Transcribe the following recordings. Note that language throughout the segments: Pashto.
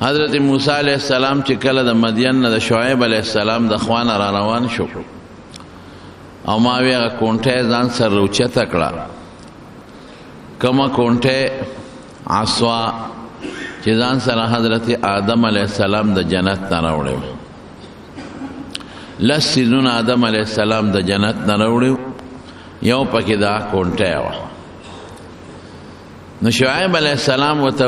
حضرت موسی علیہ السلام چې کله د مدین نه د شعیب علیہ السلام د خوانه را روان شو او ما وی هغه کونټه ځان سره اوچته کړه، کومه کونټه عصا چې ځان سره حضرت آدم علیہ السلام د جنت نه راوړی، لس سیزونه آدم علیہ السلام د جنت نه راوړی، یو پکې دا کونټه وه. نو شعیب علیہ السلام ورته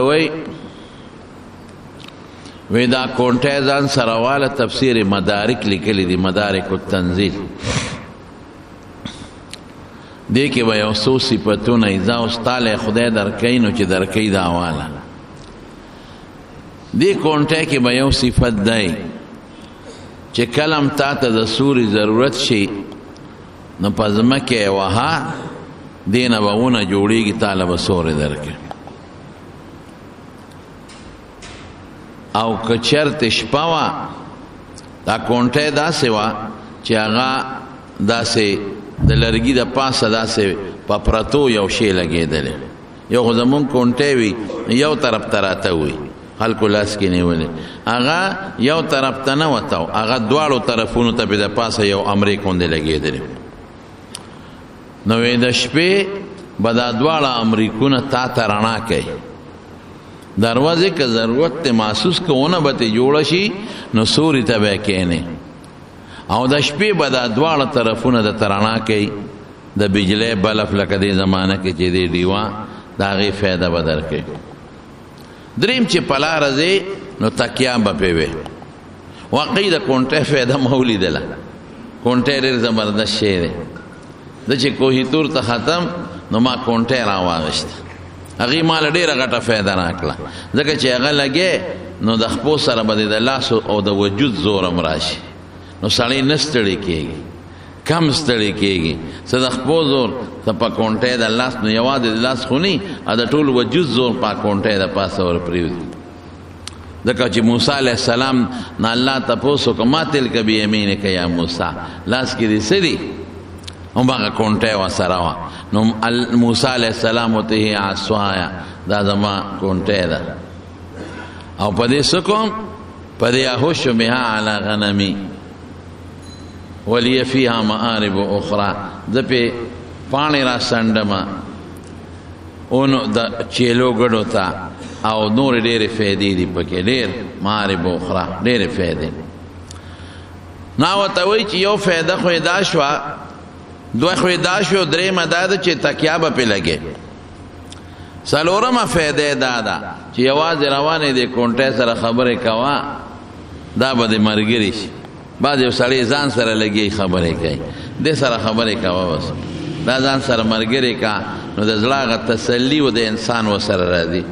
وی دا کونټه ځان سره واله. تفسیر مدارک لیکلی دی، مدارک التنزیل، دی کې به یو څو صفتونه اذا استاله خدای درکوي نو چې درکوي دا واله. دی کونټه کې به یو صفت دی چې کلم تا ته د سوري ضرورت شي نو په ځمکه وها دی نه به ونه جوړېږي، تاله به سوری درکړي. او که چرته شپه وه دا کونټه داسې وه چې هغه داسې د لرګي د پاسه داسې په پرتو یو شی لګېدلی، یو خو زمونږ کونټې وي یو طرف ته راته وي، خلکو لاس کې نیولې، هغه یو طرف ته نه وته، هغه دواړو طرفونو ته به د پاسه یو امرې غوندې لګېدلی. نو د شپې به دا دواړه امریکونه تا ته رڼا کوي، دروازې که ضرورت ته محسوس کونه به ته جوړه شي نو سوري ته به کښېنې، او د شپې به دا دواړه طرفونه د ته رڼا کوي، د بجلی بلف لکه دې زمانه کې چې دی ډیوه د هغې فایده به درکوي. دریم چې په لاره ځې نو تکیه به پرې وي. واقعي د کونټې فایده مو ولیدله، کونټې ډېر زبردست شی دی. د چې کوهیتور ته ختم نو ما کونټې راواغېسته، هغې ماله ډېره غټه فایده راکړه، ځکه چې هغه لګې نو د خپو سره به د لاس او د وجود زورم راشي، نو سړی نه ستړی کېږي، کم ستړی کېږي. څه د خپو زور ته په کونټې د لاس، نو یوازې د لاس خو نه د ټول وجود زور په کونټې د پاسه ور پرېږدي. ځکه چې موسی علیہ السلام نه الله تپوس وکړه ما تلک بیمینک یا موسی، لاس کې دې څه دي؟ هم هغه کونټه ورسره وه. نو موسی علیہ السلام ورته هي عصایا، دا زما کونټه ده، او په دې څه کوم؟ په دې احش بها علی غنمي ولی فیها مآرب اخرى، زه پې پاڼې را سنډمه اونو د چیلو ګډو ته، او نورې ډېرې فایدې دي پکې، ډېر مآرب اخرى، ډېرې فایدې. نو ورته وایي چې یو فایده خو یې دا شوه، دوه خو یې دا شوه، درېیمه دا ده چې تکیه به پې لګې. څلورمه فایده دا ده چې یوازې روانې دې کونټې سره خبرې کوه، دا به دې ملګري شي. بعض یو سړی ځان سره لګي خبرې کوي، دې سره خبرې کوه، بس دا ځان سره ملګري کا، نو د زړه هغه تسلي و د انسان ورسره راځي.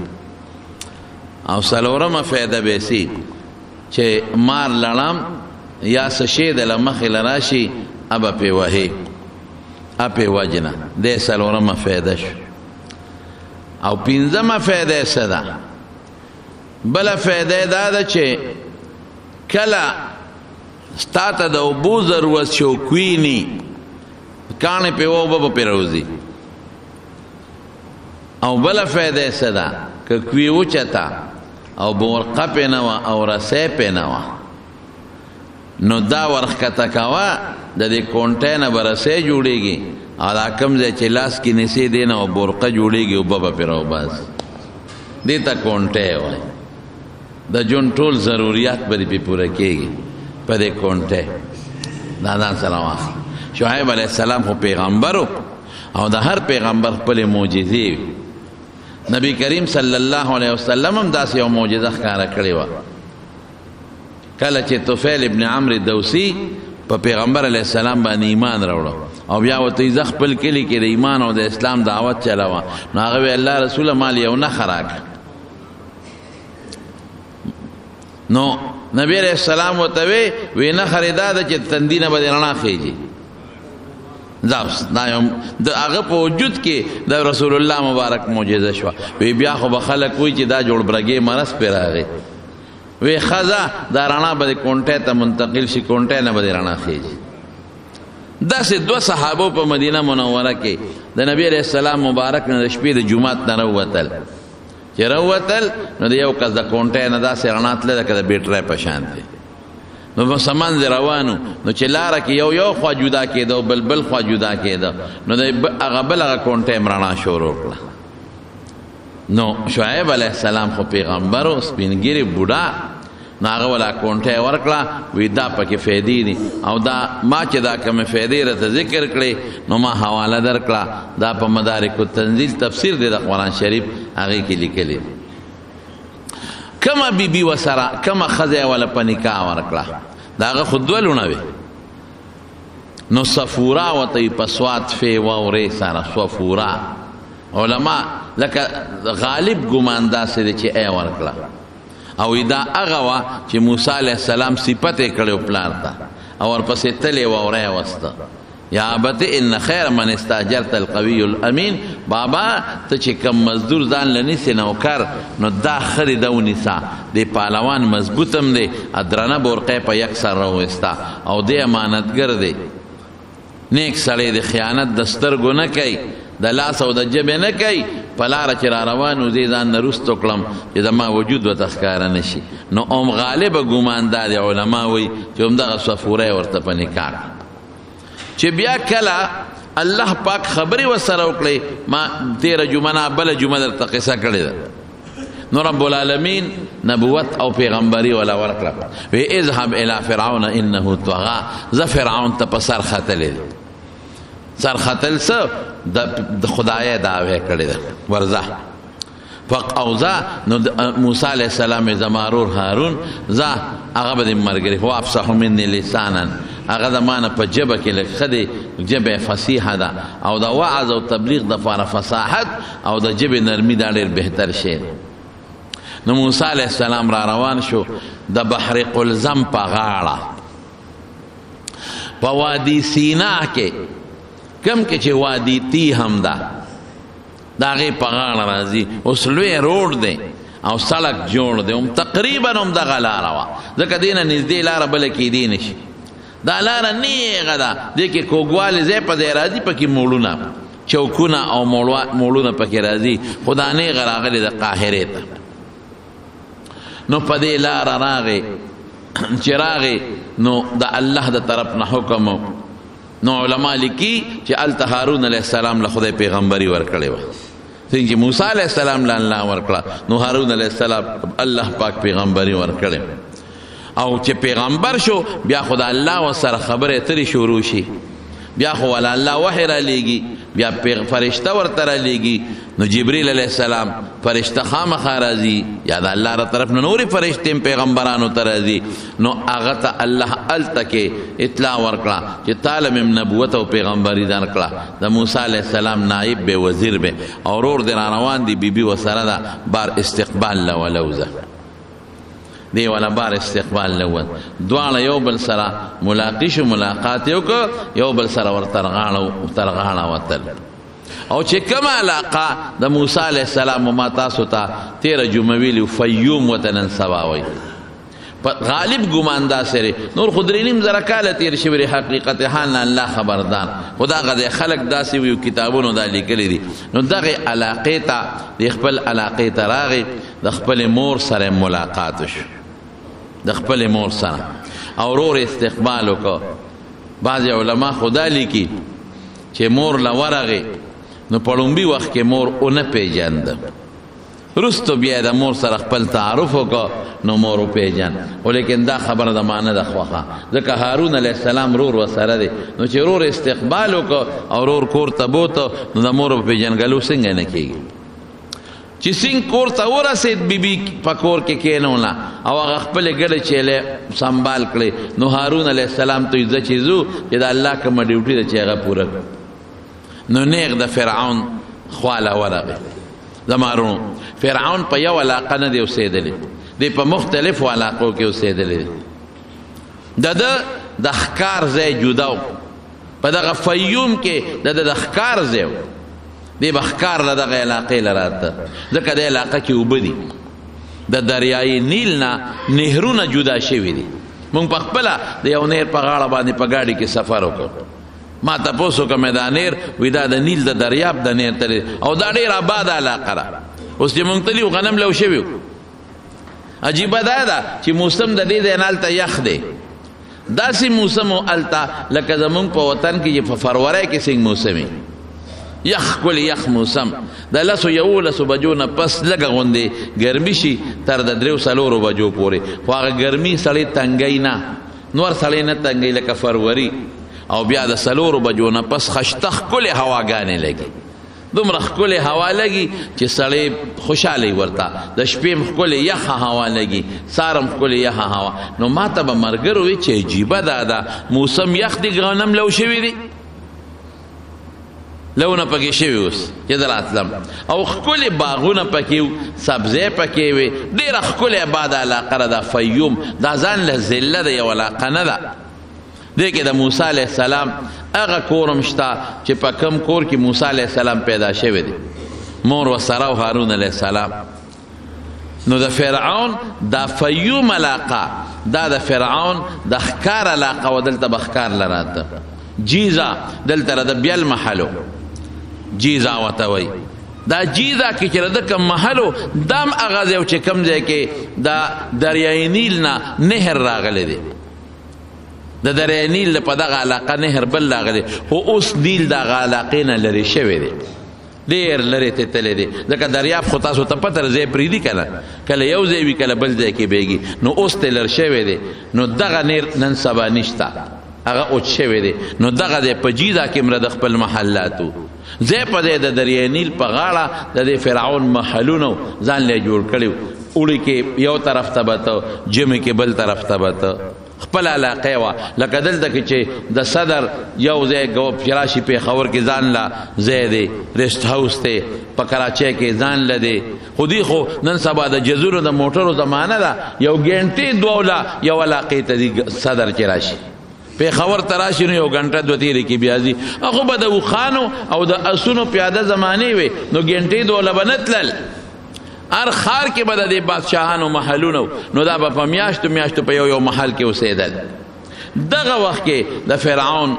او څلورمه فایده به سي چې مار لړم یا څه شی د له مخې له راشي ابه پې وهي، اپې وجنه، دې څلورمه فایده شو. او پنځمه فایده یې څه ده؟ بله فایده دا ده چې کله ستا ته د اوبو ضرورت شو، کویني کاڼې پې اوبه به پې راوځي. او بله فایده یې څه ده؟ که کوي وچته او بورقه پې نه وه او رسی پې نه وه، نو دا ورښکته کوه، د دې کونټې نه به رسی جوړېږي، او دا کوم ځای چې لاس کې نیسې دی نه او بورقه جوړېږي، اوبه به پې راوباسي. دې ته کونټې وایي. د ژوند ټول ضروریات به دې پې پوره کېږي په دې کونټې. دا ځان سره واخله. شعیب علیہ السلام خو پیغمبر و، او د هر پیغمبر خپلې معجزې وي. نبی کریم صلی الله علیه وسلم هم داسې یو معجزه ښکاره کړې وه. کله چې طفیل ابن عمرو دوسی په پیغمبر علیہ السلام باندې ایمان راوړو، او بیا ورته زه خپل کلي کې د ایمان او د اسلام دعوت چلاوه، نو هغه وی الله رسوله مال یو نښه راکړه. نو نبی علیہ السلام ورته وی نښه یې دا ده چې تندي نه به دې رڼا خېږي. دا د هغه په وجود کې د رسول الله مبارک معجزه شوه. وی بیا خو به خلک وایي چې دا جوړ برګې مرض پرې راغی. وی خزا دا رڼا به د کونټې ته منتقل شي، کونټې نه به د رڼا خېږي. داسې دوه صحابو په مدینه منوره کې د نبی علیہ السلام مبارک نه د شپې د جومات نه راووتل، چې راوتل نو د یو کس د کونټۍ نه داسې رڼا تلله لکه د بیټرۍ په شان دی. نو په سمند روانو نو چې لاره کې یو خوا جدا کېده او بل خوا جدا کېده نو د هغه بل هغه کونټۍ م رڼا شروع کړه. نو شعیب علیه السلام خو پیغمبر و سپین ږیري بوډا نو هغه ولا کونټۍ ورکړه وی دا پکې فایدې دي او دا ما چې دا کومې فایدې راته ذکر کړې نو ما حواله درکړه دا په مدارک التنزیل تفسیر دی د قرآن شریف هغې کې لیکلي. کمه بیبي ورسره کمه ښځه یې وله په نکاح ورکړه د هغه خو دوه لوڼه وې نو صفورا ورته وي په صواد فې واورې سره صفورا علما لکه غالب ګمان داسې دی چې ای ورکړه او دا هغه وه چې موسی علیه السلام صفت یې کړی و پلار ته او ورپسې تلې واوره یې وسته یا ابت ان خیر من استاجرت القوی الامین بابا ته چې کم مزدور ځان له نیسې نوکر نو دا ښه دی ده ونیسه دی پهلوان مضبوط هم دی درنه بورقۍ په یک سر راوویسته او دی امانتګر دی نیک سړی د خیانت د سترګو نه کوي د لاس او د جبې نه کوي په لاره چې را روان و دې ځان نه رستو کړم چې زما وجود ورته ښکاره نه شي نو ام غالبه ګمان دا دی علما وایي چې همدغه صفوره یې ورته په نکاح چې بیا کله الله پاک خبرې ورسره وکړې ما تېره جمعه نه بله جمعه درته قصه کړې ده نو رب العالمین نبوت او پیغمبري ولا ورکړه وی اذهب الى فرعون انه طغى زه فرعون ته په سر ختلی دی سر ختل څه د خدای دعوی کړې ده ورځه فاوزه نو موسی علیه السلام زما ورور هارون زه هغه به دې ملګری هو افصح مني لسانا هغه زما نه په ژبه کې لږ ښه دی ژبه فصیحه ده او د وعظ او تبلیغ دپاره فصاحت او د ژبې نرمي دا ډېر بهتر شی نو موسی علیه السلام را روان شو د بحر قلزم په غاړه په وادي سینا کې کم کې چې وادي تی هم ده د هغې په غاړه راځي اوس لوی روډ دی او سړک جوړ دی هم تقریبا همدغه لاره وه ځکه دې نه نږدې لاره بله کیدی نه شي دا لاره نیغه ده دې کې کوږوالی ځای په ځای راځي پکې موړونه چوکونه او موړونه پکې راځي خو دا نیغه راغلې د قاهرې ته نو په دې لاره راغې چې راغې نو د الله د طرف نه حکم نو علما لیکي چې هلته هارون علیه السلام له خدای پیغمبري ورکړې وه څنګه چې موسی علیه السلام له الله ورکړه نو هارون علیه السلام الله پاک پیغمبري ورکړې او چې پیغمبر شو بیا خو د الله ورسره خبرې اترې شروع شي بیا خو ولا الله وحی را لیږي بیا فرشته ورته را لیږي نو جبریل علیه السلام فرشته خامخا راځي یا د الله را طرف نه نورې فرشتې هم پیغمبرانو ته راځي نو هغه ته الله هلته کې اطلاع ورکړه چې تاله مې نبوت او پیغمبري درکړه د موسی علیه السلام نایب به وزیر به او ورور دې را روان دي بیبي ورسره ده بار استقبال له ولوزه دی والا بار استقبال لود دواړه یو بل سره ملاقات شو ملاقات یو کو یو بل سره ورترغاړه وتل او چې کومه علاقه د موسی علیه السلام ما تاسو ته تیره جمعه ویلي فیوم وته نن سبا وایي غالب ګمان داسې نور خو درې نیم زره کاله تېر شوي دي حقیقت حال نه الله خبردار خو دغه خلک داسې وي کتابونو دا لیکلي دي نو دغې علاقې ته د خپل علاقې ته راغی د خپلې مور سره ملاقات شو د خپلې مور سره او ورور استقبال وکړه بعضې علما خدا لیکي چې مور له ورغې نو په لومبي وخت کې مور ونه پیژنده رستو بیا د مور سره خپل تعارف وکړه نو مور وپیژند خو لیکن دا خبره د ما نه ده خوښه ځکه هارون علیه السلام رور ورسره دی نو چې رور استقبال وکړه او رور کور ته بوته نو د مور په پیژنګلو څنګه نه کېږي چې څنګه کور ته ورسېد بیبي په کور کې کېنوله او هغه خپلې ګډې چیلې سنبال کړې نو هارون علیه السلام ته زه چې ځو چې د الله کومه ډیوټي ده چې هغه پوره نو نیغ د فرعون خواله ورغې زما ورونو فرعون په یو علاقه نه دی اوسېدلی دی په مختلفو علاقو کې اوسېدلی دی د ده د ښکار ځای جدا و په دغه فیوم کې د ښکار ځای و دی به ښکار له دغه علاقې له راته ځکه د علاقه کې اوبه دي د دریای نیل نه نهرونه جدا شوي دي مونږ په خپله د یو نهر په غاړه باندې په ګاډي کې سفر وکړو ما تپوس وکړمې دا نهر وي دا د نیل د دریاب د نهر ته او دا ډېره آباده علاقه ده اوس چې مونږ تلي غنم لو شوي عجیبه دا ده چې موسم د دې دی نه هلته یخ دی داسې موسم و هلته لکه زمونږ په وطن کې چې په فروری کې څنګه موسم یخ کل یخ موسم د 11 بجو نه پس لږه غوندې ګرمي شي تر د 3 بجو پورې خو هغه ګرمي سړی تنګی نه نور سړی نه تنګی لکه فروری او بیا د 4 بجو نه پس خشته ښکلې هواګانې لګي دومره ښکلې هوا لګي چې سړی خوشحالی ورته د شپې م ښکلې یخه هوا لګي سهار م ښکلې یخه هوا نو ما ته به ملګرو وي چې عجیبه دا ده موسم یخ دی غنم لو شوي دي لونه پکې شوي اوس چې زه راتلم او ښکلې باغونه پکې و سبزی پکې وې ډېره ښکلې آباده علاقه ده دا فیوم دا ځان له ضله د یو علاقه نه ده دې کې د موسی علیه السلام هغه کور هم شته چې په کم کور کې موسی علیه السلام پیدا شوی دی مور ورسره او هارون علیه السلام نو د فرعون دا فیوم علاقه دا د فرعون د ښکار علاقه و دلته به ښکار لراته جیزه دلته د بیل محلو جیزه ورته وایي دا جیزه کې چې د کوم محلو دام هغه ځای چې کوم ځای کې د دریای نیل نه نهر راغلی دی د دریای نیل په دغه علاقه نهر بل راغلی خو اوس نیل دغه علاقې نه لرې شوی دی ډېر لرې ته تللی دی ځکه دریاب خو تاسو ته پته ځای پرېږدي که نه کله یو ځای وي کله بل ځای کې بیږي نو اوس ته لر شوی دی نو دغه نیر نن سبا نشته هغه اوچ شوی دی نو دغه دی په جیزه کې مره د خپل محلاتو ځای په ځای د دریای نیل په غاړه د دې فرعون محلونو ځان له جوړ کړي اوړي کې یو طرف ته به ته ژمي کې بل طرف ته به ته خپل علاقه وه لکه دلته کې چې د صدر یو ځای راشي پېښور کې ځان له ځای دی ریسټ هاوس دی په کراچۍ کې ځان له دی خو دوی خو نن سبا د جزیرو د موټرو زمانه ده یو ګنټې دوله یو علاقې ته دی صدر کې راشي پېښور ته راشي نو یو ګنټه دوه تېرې کې بیا ځي هغو به د اوښانو او د اسونو پیاده زمانې وې نو ګنټې دوله به نه تلل هر ښار کې به د دې بادشاهانو محلونه نو دا به په میاشتو میاشتو په یو محل کې اوسېدل دغه وخت کې د فرعون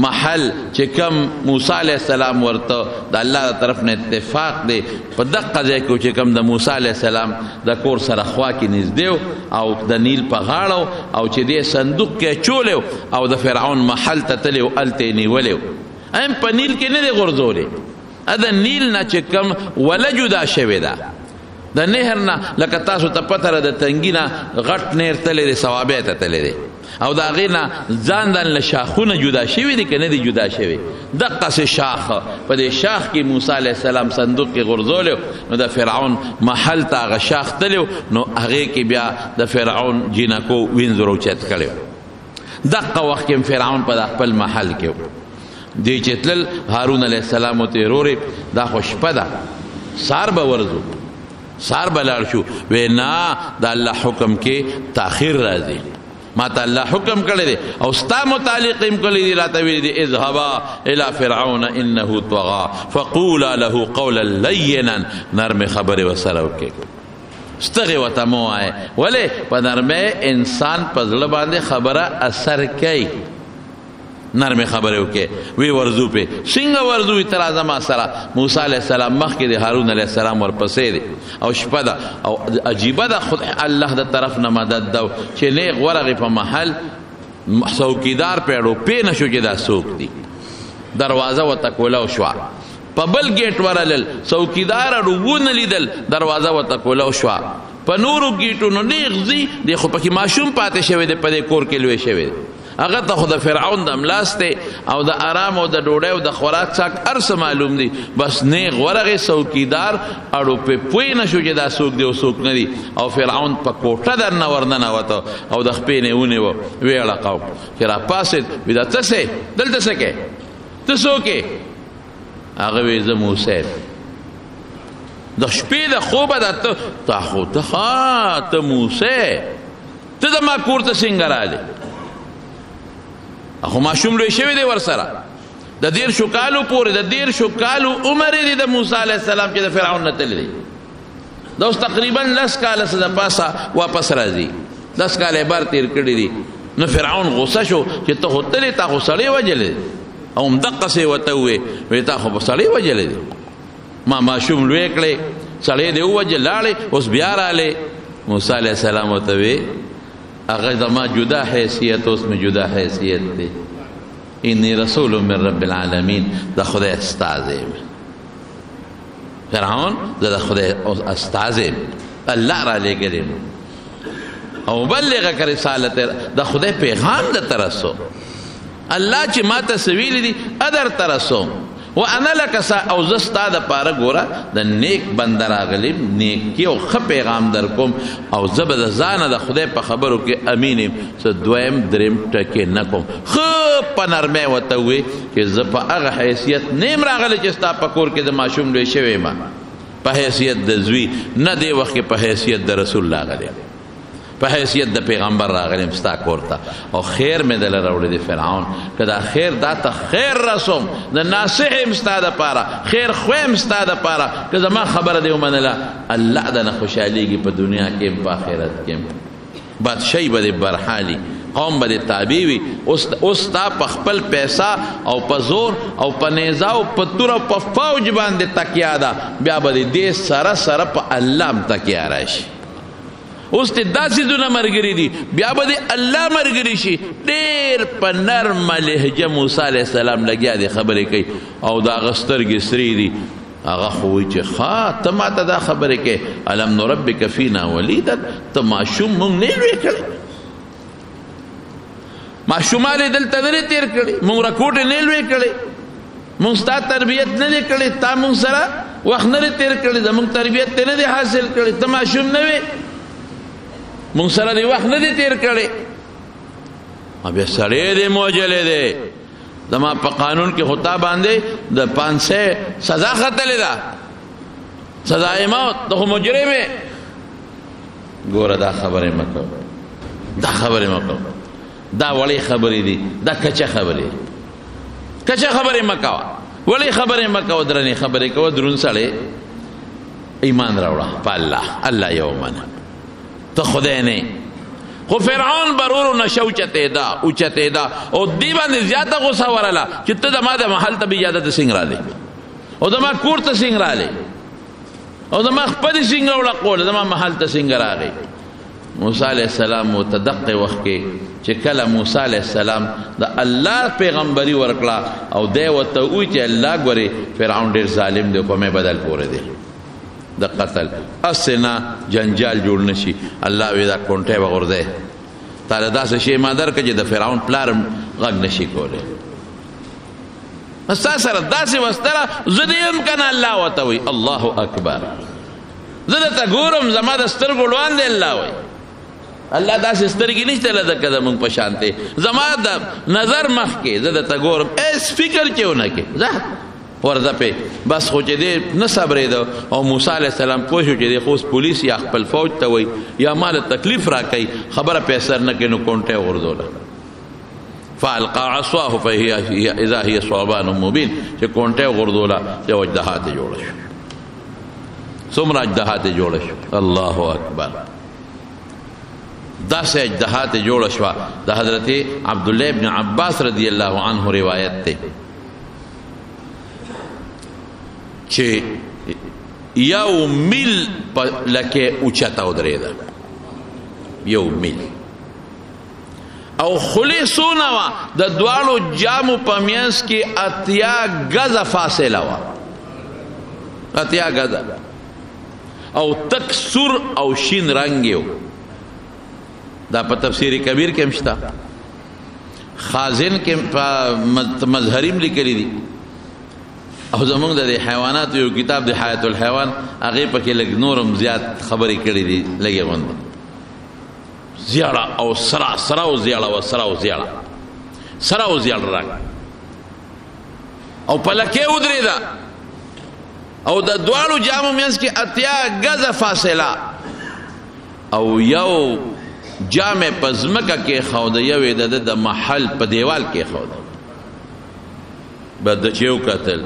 محل چې کم موسی علیه السلام ورته د الله طرف نه اتفاق دی په دقه ځای کې چې کم د موسی علیه السلام د کور سره خوا کې نږدې او د نیل په غاړه او چې دې صندوق کې اچولی او د فرعون محل ته تللی و هلته یې نیولی هم په نیل کې نه دی غورځولی د نیل نه چې کم وله جدا شوې ده د نهر نه لکه تاسو ته پته ده د تنګي نه غټ نهر تللی دی صوابۍ ته تللی دی او د هغې نه ځان ځان له شاخونه جدا شوي دي که نه دي جدا شوي دقسې شاخ په دې شاخ کې موسی علیه السلام صندوق کې غورځولی نو د فرعون محل ته هغه شاخ تللی نو هغې کې بیا د فرعون جینکو وینځ روچت کړی دقه وخت کې فرعون په د خپل محل کې دی چې تلل هارون علیه السلام ورته ورورې دا خو شپه ده سهار به ورځو سار بلار شو وی نا دا اللہ حکم کے تاخیر راځي ما ته الله حکم کړی دی او ستا متعلق هم کړی دی راته ویلي دی اذهبا الى فرعون انه طغى فقولا له قولا لینا نرم خبرې ورسره وکړئ ستغې ورته مه وایې ولې په نرمۍ انسان په زړه باندې خبره اثر کوي نرمه خبره وکي وی ورزو په څنګه ورزو اعتراض ما سره موسی علیه السلام مخکې د هارون علیه السلام ورپسې دی او شپه ده او عجیبه ده خود الله د طرف نه مدد ده چې نیغ ورغې په محل څوکیدار پیړو پې نه شو چې دا څوک دي دروازه ورته کولاو شوه په بل ګیټ ورلل څوکیدار اړو ونه لیدل دروازه ورته کولاو شوه په نورو ګیټونو نیغ ځي دی خو پکې ماشوم پاتې شوی دی په دې کور کې لوی شوی دی هغه ته خو د فرعون د املاس دی او د آرام او د ډوډۍ او د خوراک څاک هر څه معلوم دی بس نیغ ورغې څوکیدار اړو پې پوه نه شو چې دا څوک دی او څوک نه دی او فرعون په کوټه درنه ورننوته او د خپې نه یې ونیوه ویې اړقو چې راپاڅېد وي دا ته څه دلته څه کوې ته څوک یې هغه وی زه موسی یم د شپې د خوبه ده ته خو ته موسی ته زما کور ته څنګه راغلې خو ماشوم لوی شوی دی ورسره د 13 کالو پورې د 13 کالو عمر دی د موسی علیه السلام چې د فرعون نه تللی دی دا اوس تقریبا 10 کاله څه د پاسه واپس راځي 10 کاله بار تیر کړي دي نو فرعون غصه شو چې ته خو تللی تا خو سړی وژلی او همدقسې ورته وویې تا خو په سړی وژلی دی ما ماشوم لوی کړی سړی دی ووجه لاړې اوس بیا رالی موسی علیہ السلام ورته وی هغه زما جدا حیثیت اوس مې جدا حیثیت دی انی رسول من رب العالمین د خدای استازی فرعون د خدای استازی الله را لېږلی او بلغک رسالت د خدای پیغام د ترسو الله چې ما ته سویلی دي ادر ترسو وانا لک او زستا د پاره ګوره د نیک بنده راغلی نیکی او ښه پیغام در کوم او زه به د ځانه د خدای په خبرو کې امین یم څه دویم دریم ټکې نه کوم ښه په نرمۍ ورته ووایي چې زه په هغه حیثیت نه یم راغلی چې ستا په کور کې د ماشوم لوی شوی یم په حیثیت د زوی نه دی وخت کې په حیثیت د رسول راغلی په حیثیت د پیغمبر راغلیم ستا کور ته او خیر مې دله راوړی دی فرعون که دا خیر دا ته خیر رسوم د ناصح یم ستا دپاره خیر خویم ستا دپاره که زما خبره دې ومنله الله دنه خوشحالیږي په دنیا کې یم په آخرت کې یم بادشاهي به دې برحالي قوم به دې تابع وي اوس تا په خپل پیسه او په زور او په نیزه او په تور او په فوج باندې تکیه ده بیا به دې سره سره په الله هم تکیه راشي اوس ته داسې دونه ملګري دي بیا به د الله ملګري شي ډېر په نرمه لهجه موسی علیه السلام لګیا دی خبرې کوي او د هغه سترګې سرې دي هغه خو وایي چې ښه ته ماته دا خبرې کوې الم نربک فینا ولیدا ته ماشوم موږ نه لوی کړی ماشومان یې دلته نه دی تېر کړی موږ رکوټ یې نه لوی کړی موږ ستا تربیت نه دی کړی تا موږ سره وخت نه دی تېر کړی زموږ تربیت ته نه دی حاصل کړی ته ماشوم نه وې مونږ سره دی وخت نه دی تیر کړی بیا سړی دی موجلی دی زما په قانون کې خو تا باندې د 500 سزا ختلې ده سزای موت ته خو مجرم یې ګوره دا خبرې مه کوه دا خبرې مه کوه دا وړې خبرې دي دا کچه خبرې کچه خبرې مه کوه وړې خبرې مه کوه درنې خبرې کوه دروند سړی ایمان راوړه په الله یو منه ته خدای نه خو فرعون برورو نشه اوچتېدا او دې باندې زیاته غوسه ورله چې ته زما د محل ته به اجازه څنګه رالی او زما کور ته څنګه رالی او زما خپلې څنګه وړقول زما محل ته څنګه راغی موسی علیه السلام ورته دقې وخت کې چې کله موسی علیه السلام د الله پیغمبري ورکړه او دی ورته ووایي چې الله ګورې فرعون ډېر ظالم دی قومې بدل پورې دی د قتل اسنا جنجال جوړ نشي الله وی دا کونټه وغورځي تعالی داسې شی ما درکړي چې د فرعون پلار غږ نشي کولی استا سره داسې وستره زه دې یم کنه الله ورته وی الله اکبر زه درته ګورم زما د سترګو وړاندې الله وی الله داسې سترګې نشته لکه زموږ په شان دی زما د نظر مخکې زه درته ګورم هېڅ فکر چې ونه کې ځه ورځه پې بس خو چې دی نه صبرېده او موسی علیه السلام پوه شو چې دی خو اوس پولیس یا خپل فوج ته وایي یا ما له تکلیف راکوي خبره پې اثر نه کوي نو کونټه یې غورځوله فالقى عصاه فهي اذا هي ثعبان مبین چې کونټه یې غورځوله یو اجدها ته جوړه شو څومره اجدها ته جوړه شو الله اکبر داسې اجدها ته جوړه شوه د حضرت عبدالله ابن عباس رضی الله عنه روایت دی چې یو میل لکه اوچته ودرېده یو میل او خلی سونه وه د دواړو جامو په منځ کې 80 گزه فاصله وه 80 گزه او تک سور او شین رنګ یو دا په تفسیر کبیر کې هم شته خازن کې په مظهریم لیکلی دي او زمونږ د حیواناتو یو کتاب د حیات الحیوان هغې پکې لږ نورم زیات خبرې کړي دي لږې غونده زیاړه او سره او زیاړه وه سره او زیاړه راکړه او په لکې ودرېده او د دواړو جامو منځ کې 80 گزه فاصله او یو جامې په ځمکه کېښوده یو یې د محل په دیوال کېښوده بعد چې وکتل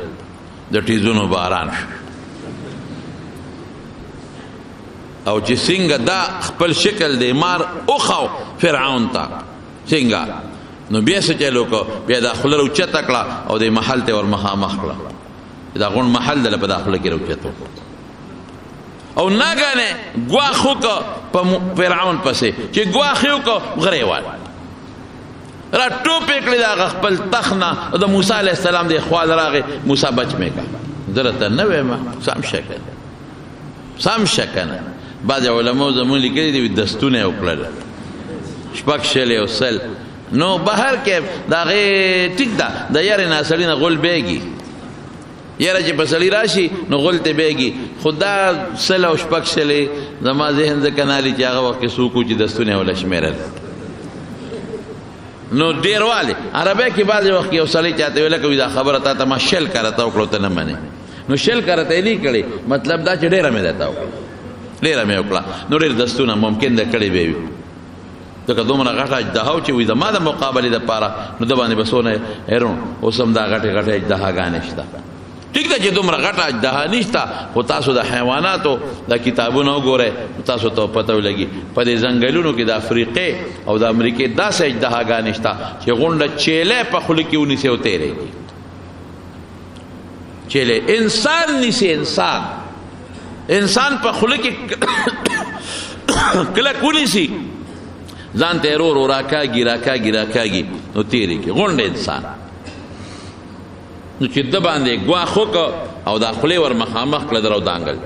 د ټیزونو باران شو او چې څنګه دا خپل شکل دی مار اوخو فرعون ته څنګه نو بیا څه چل وکړو بیا دا خوله راوچته کړه او د محل ته ور مخامخ کړه دا غونډ محل دی په دا خوله کې راوچته او ناګانه ګواخو کو په فرعون پسې چې ګواخیو کو غریوال را ټوپې کړې دا خپل تخنه د موسی علیه السلام د خوا راغې موسی بچ مې کا درته نه وایم سم شکنه بعض علماء زمون لیکلي دي دستونه وکړل شپږ شلې او سل نو بهر کې دا غي ټیک ده د یاري ناسلینه غول بیگی یاره چې پسلی راشي نو غول ته بیگی خدا سل او شپږ شلې زما ذهن ځکه نالي چې هغه وخت کې سوکو چې دستونه ولا شمیرل نو ډیر والے عربی کې بعض وخت یو سړی چاته ویل کوي دا خبره تا ته ما شل کرتا وکړو ته نه منې نو شل کرته نه کړي مطلب دا چې ډیره مې دتا وکړه ډیره مې وکړه نو ډیر دستونه ممکن ده کړي به وي دغه دومره غټه اجدها چې وي د ما د مقابله د پاره نو د باندې بسونه هرون اوسم دا غټه اجدهاګانې شته ټیک ده چې دومره غټه اجدها نشته خو تاسو د حیواناتو د کتابونو وګورئ تاسو ته پته ولګي په دې ځنګلونو کې د افریقې او د امریکې داسې اجدهاګانې شته چې غونډه چیلې په خوله کې ونیسي او تیرېږي چیلې انسان نیسي انسان په خوله کې کله ونیسي ځان ته ورو راکاږي نو تیرېږي غونډه انسان نو چې د باندې ګواخو کو او دا خولې ور مخامخ کړه درو دانګل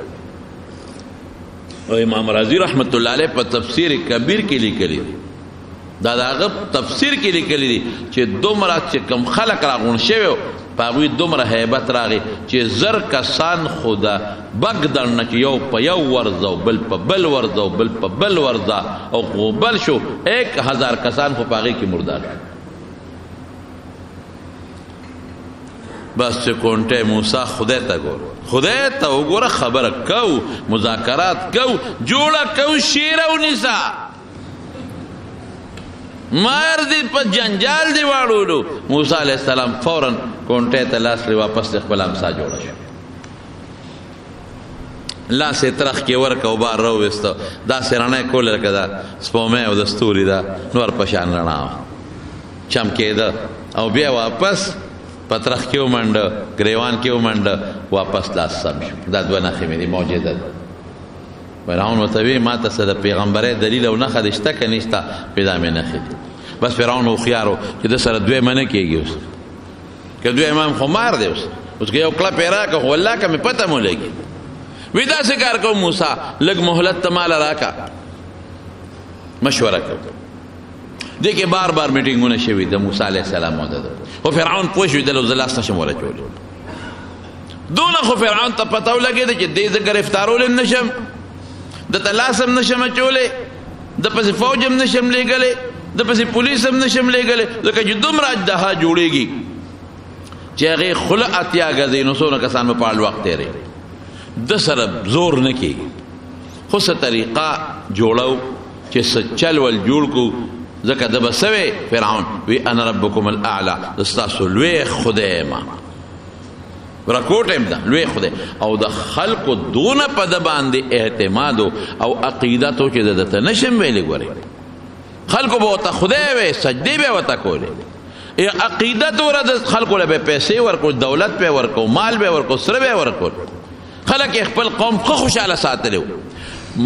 او امام رازی رحمت الله علیه په تفسیر کبیر کې لیکلی دا داغه تفسیر کې لیکلی چې دومره چې کم خلق راغون شوی پاوی دومره هیبت راغی چې زر کسان خدا بغدن نه یو په یو ورځو بل په بل ورځو بل په بل ورځا او قوبل شو 1000 کسان خو پاغي کې مردار بس چې کونټه موسی خدای ته وګوره خبره کو مذاکرات کو جوړه کو شیر او نساء مار دی په جنجال دی واړو موسی علیہ السلام فورا کونټه ته لاس لري واپس خپل امسا جوړه شو لاس ترخ کې ورکو بار رو وستو دا سرانه کول کدا سپومه او دستوري دا نور پشان رڼا چمکې دا او بیا واپس پترخ کې ومنډ گریوان کې ومنډ واپس لاس سم شو دا دوه نخې مې دي معجزه فرعون وتوی ما ته د پیغمبره دلیل او نه خدشته کنيستا پیدا مې نه خېد بس فرعون خو خيارو چې د سره دوی منه کېږي اوس که دوی امام خو مار دی اوس که یو کلا پیرا که والله که مې پته مو لګي وی دا څه کار کوم موسی لږ مهلت ته مال راکا مشوره کوي دیکھے بار میٹنگونه شوی د موسی علیہ السلام مدد او فرعون پوښوي د لوزلاس نشم ولا چول دونه خو فرعون ته پتاو لګی چې دې ز گرفتارول نشم د تلاسم نشم چولې د پس فوجم نشم لګلې د پس پولیسم نشم لګلې ځکه چې دومره دها جوړيږي چې هغه خلعت یا غزي نو څونه کسان په پال وخت لري د سره زور نه کی خو څه طریقه جوړاو چې سچل ول جوړ کو ځکه د بسوي فرعون وی انا ربکم الاعلى استاسو لوی خدای ما ورکوټم دا لوی خدای او د خلق دون په د باندې اعتماد او عقیدت او چې دته نشم ویلې ګوري خلق به ته خدای وي سجدي به وته کولې عقیدت ورته خلق له پیسې ورکو دولت په ورکو مال به ورکو سره به ورکو خلق خپل قوم خو خوشاله ساتلو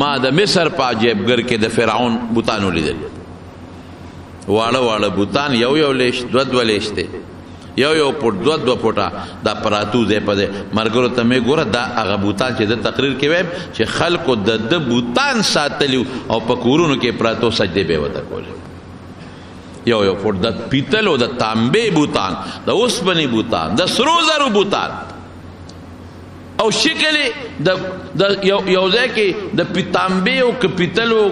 ما د مصر په جیبګر کې د فرعون بوتانو لیدل واړه بوتان یو لیش دو لیشته یو پټ دو پټا دا پراتو دې پدې مرګرو ته مې ګوره دا هغه بوتان چې د تقریر کې ویم چې خلکو د بوتان ساتلیو او په کورونو کې پراتو سجدي به وته کول یو پټ د پیتل او د تانبې بوتان د اوسپنې بوتان د سرو زرو بوتان او شکل د یو ځای کې د پیتانبې او کپیتلو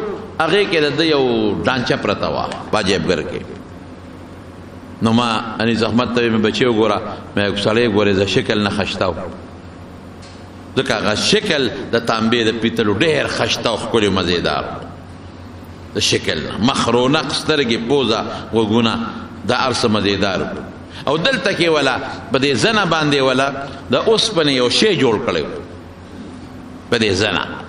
هغه کې د یو ډانچا پرتا وا واجبګر کې نو ما اني زحمت ته مې بچیو ګورا مې سړی ګورې ز شکل نه خشتاو ځکه هغه شکل د تانبې د پیتلو ډېر خشتاو خوري مزیدار د شکل مخرونق سترګې پوزا وګونه د ارس مزیدار او دلته کې ولا په دې زنه باندې ولا د اوسپنې یو شی جوړ کړو په دې زنه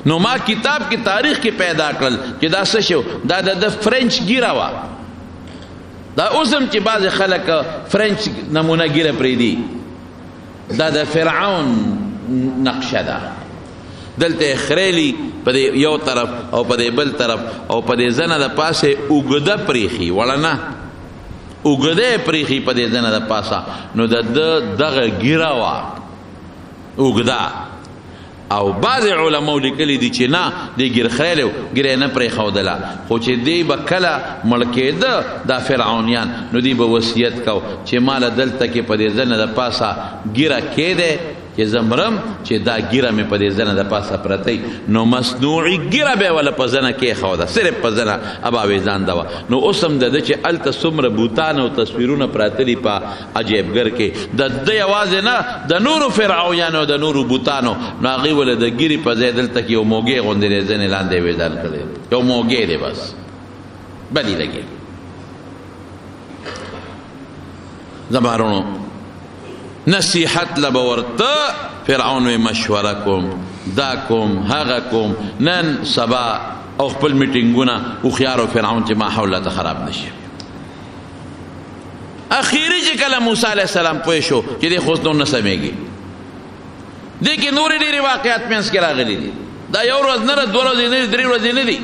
نو ما کتاب کی تاریخ کی پیدا کړل چې دا څه شو دا د فرنچ ګیرا وا دا اوسم چې بعض خلک فرنچ نمونه ګیره پری دي دا د فرعون نقشه ده دلته خریلی په یو طرف او په بل طرف او په زنه د پاسه اوګده پریخي ولنه اوګده پریخي په زنه د پاسه نو دغه ګیره وا اوګده او بعض علماء لیکلي دي چې نه دی ګیر خریلو ګیره نه پرې خودله خو چې دی به کله مړ کېده دا فرعونیان نو دی به وصیت کو چې مال دلته کې په زنه د پاسه ګیره کېده چې زمرم چې دا ګیره مې په دې زنه د پاسه پرتی نو مصنوعي ګیره به ولا په زنه کې خوده صرف په زنه ابا وې ځان دوا نو اوسم د چې الته څومره بوتان او تصویرونه پراتلی په عجیبګر کې د یوازې نه د نورو فرعونانو د نورو بوتانو نو هغې ول د ګیرې په ځای دلته کې یو موږی غوندې ځنې لاندې وېدان کړی یو موږی دی بس بدي لګي زمارونو نصیحت لبورته فرعون وی مشوره کوم دا کوم هغه کوم نن سبا او خپل میټینګونه او خيارو فرعون چې ما حوله ته خراب نشي اخیری چې کله موسی علیه السلام پوه شو چې د خوستو نه سمېږي دې کې نور ډېری واقعات منځ کې راغلي دي دا یو ورځ نه دوه ورځې نه درې ورځې نه دي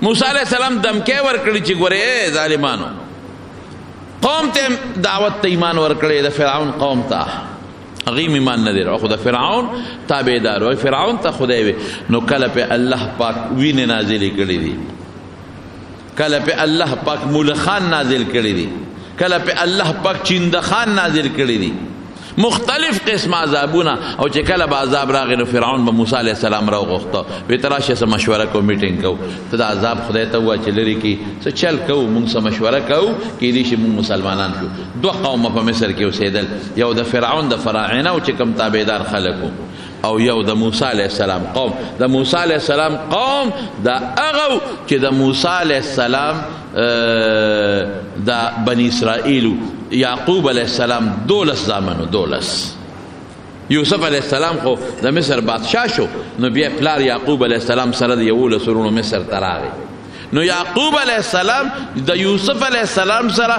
موسی علیه السلام دمکې ورکړي چې ګوره ظالمانو قوم ته دعوت ته ایمان ورکړي د فرعون قوم ته هغې ایمان نه دی خو د فرعون تابعدار وای فرعون ته خدای وي نو کله په الله پاک وینې نازلې کړي دي کله په الله پاک مولخان نازل کړي دي کله په الله پاک چیندخان نازل کړي دي مختلف قسم عذابونه او چې کله به عذاب راغی نو فرعون به موسی علیه السلام راوغوښته وی ته راشه څه مشوره کوو میټینګ کوو ته د عذاب خدای ته ووایه چې لرې کړي څه چل کوو مونږ څه مشوره کوو کیدای شي مونږ مسلمانان شو دوه قومه په مصر کې اوسېدل یو د فرعون د فراعنه او چې کوم تابعدار خلک او یو د موسی علیه السلام قوم د موسی علیه السلام قوم دا هغه چې د موسی علیه السلام د بنی اسرائیلو یعقوب علیه السلام 12 زامنو 12 یوسف علیه السلام خو د مصر بادشاه شو نو بیا پلار یعقوب علیه السلام سره د 11 ورونو مصر ته راغی نو یعقوب علیه السلام د یوسف علیه السلام سره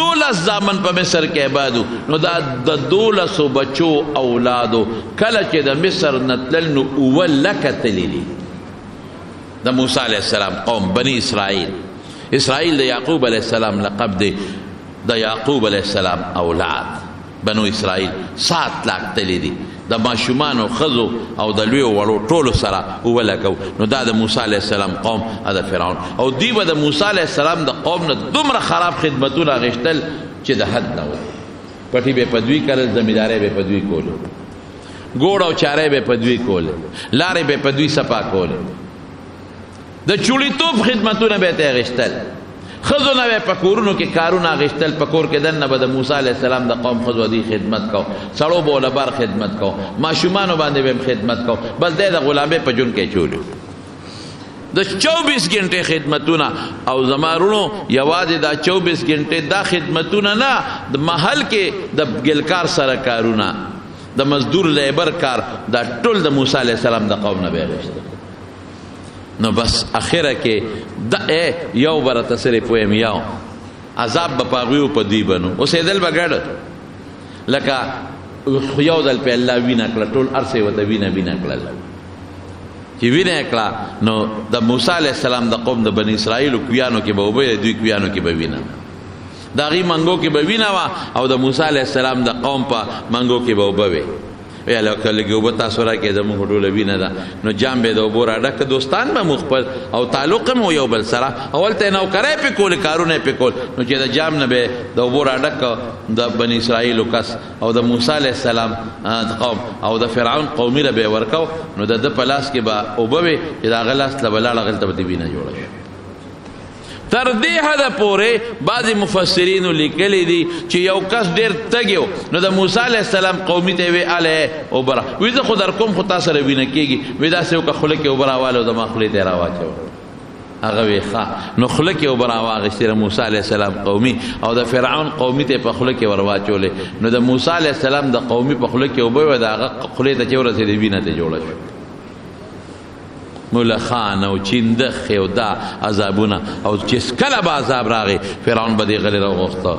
12 زامن په مصر کې آبادو نو دا د 12 بچو اولادو کله چې د مصر نه تلل نو اولکه تللی د موسی علیه السلام قوم بنی اسرائیل د یعقوب علیه السلام لقب دی د یعقوب علیه السلام اولاد بنو اسرائیل 7 لاک تللی دي د ماشومانو ښځو او د لویو وړو ټولو سره ولګو نو دا د موسی علیه السلام قوم د فرعون او دوی به د موسی علیه السلام د قوم نه دومره خراب خدمتونه اخیستل چې د حد نه و پټي به په دوی کړل زمیندارۍ به په دوی کولو ګوړ او چارې به په دوی کولې لارې به په دوی صفا کولې د چولیتوب خدمتونه به ته اخیستل خزو نه په کورونو کې کارونه غشتل په کور کې دنه به د موسی علیه السلام د قوم خزو دی خدمت کو سړو بوله بار خدمت کو ماشومانو باندې به خدمت کو بس د غلامه په جون کې چولو د 24 غنټه خدمتونه او زمارونو یوازې دا 24 غنټه دا خدمتونه نه د محل کې د ګلکار سره کارونه د مزدور لیبر کار دا ټول د موسی علیه السلام د قوم نه به غشتل نو بس اخره کې د یو برته سره پویم یو عذاب به پاغیو په دی بنو اوسېدل به ګډ لکه یو ځل په الله وینا کړه ټول ارسه وته وینا کړل چې وینا کړه نو د موسی علیه السلام د قوم د بنی اسرائیل کویانو کې به وبې دوی کویانو کې به وینا دا غي منګو کې به وینا وا او د موسی علیه السلام د قوم په منګو کې به وبې یا لکه وبه تاسو را کې زموږ ټوله وینه ده نو جام به د اوبو راډک دوستان به مخبر او تعلق مو یو بل سره اول ته نوکرۍ په کول کارونه په کول نو چې د جام نه به د اوبو راډک د بنی اسرائیل کس او د موسی علیه السلام قوم او د فرعون قومي له به ورکاو نو د پلاس کې به اوبه چې دا غلاس له بلاله غلطه به وینه جوړه شي تر دې حد پورې بعضې مفسرینو لیکلی دي چې یو کس ډېر تږی نو د موسی علیه السلام قومي ته وی الی اوبه وی زه خو در کوم خو تا سره وینه کېږي وی داسې وکړه خوله کې اوبه راواله زما خولې ته یې راواچوه هغه وی ښه نو خوله کې اوبه راواغېستې د موسی علیه السلام قومي او د فرعون قومي ته یې په خوله کې ور واچولې نو د موسی علیه السلام د قومي په خوله کې اوبه وې د هغه خولې ته چې ورسېدې وینه ته جوړه شوه مولخان او چیندخ او دا عذابونه او چې کله به عذاب راغی فرعون به دې غلی راوغوښته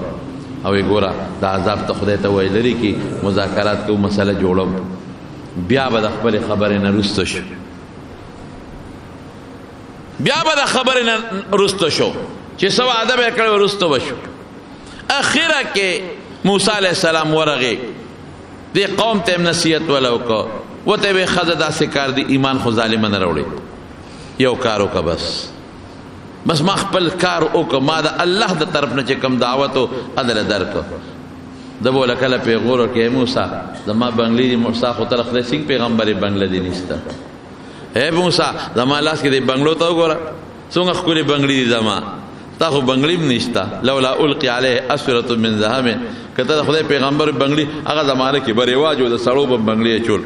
او یې ګوره دا عذاب ته خدای ته وایي لري کې مذاکرات کوو مسله جوړو بیا به د خپل خبرې نه رسته شو بیا به د خبرې نه رسته شو چې څه وعده به یې کړی رسته به شو اخره کې موسی علیه السلام ورغې دې قوم ته هم نصیحت وله وکړه وته یې ښځه داسې کار دی ایمان خو ظالمه نه راوړي یو کار وکړه بس ما خپل کار وکړه ما د الله د طرف نه چې کوم دعوت و ادله درکړه د بوله کله پیغور ورکړې موسی زما بنګلې دي موسی خو ته خدای سینګ پیغمبر یې بنګله دي نشته اے موسی زما لاس کې دې بنګلو ته وګوره څومره ښکلې بنګلې دي زما تا خو بنګلې هم نشته لولا القي علیه اسورة من ذهب که ته د خدای پیغمبر بنګلې هغه زمانه کې به رواج و د سړو به بنګلې اچول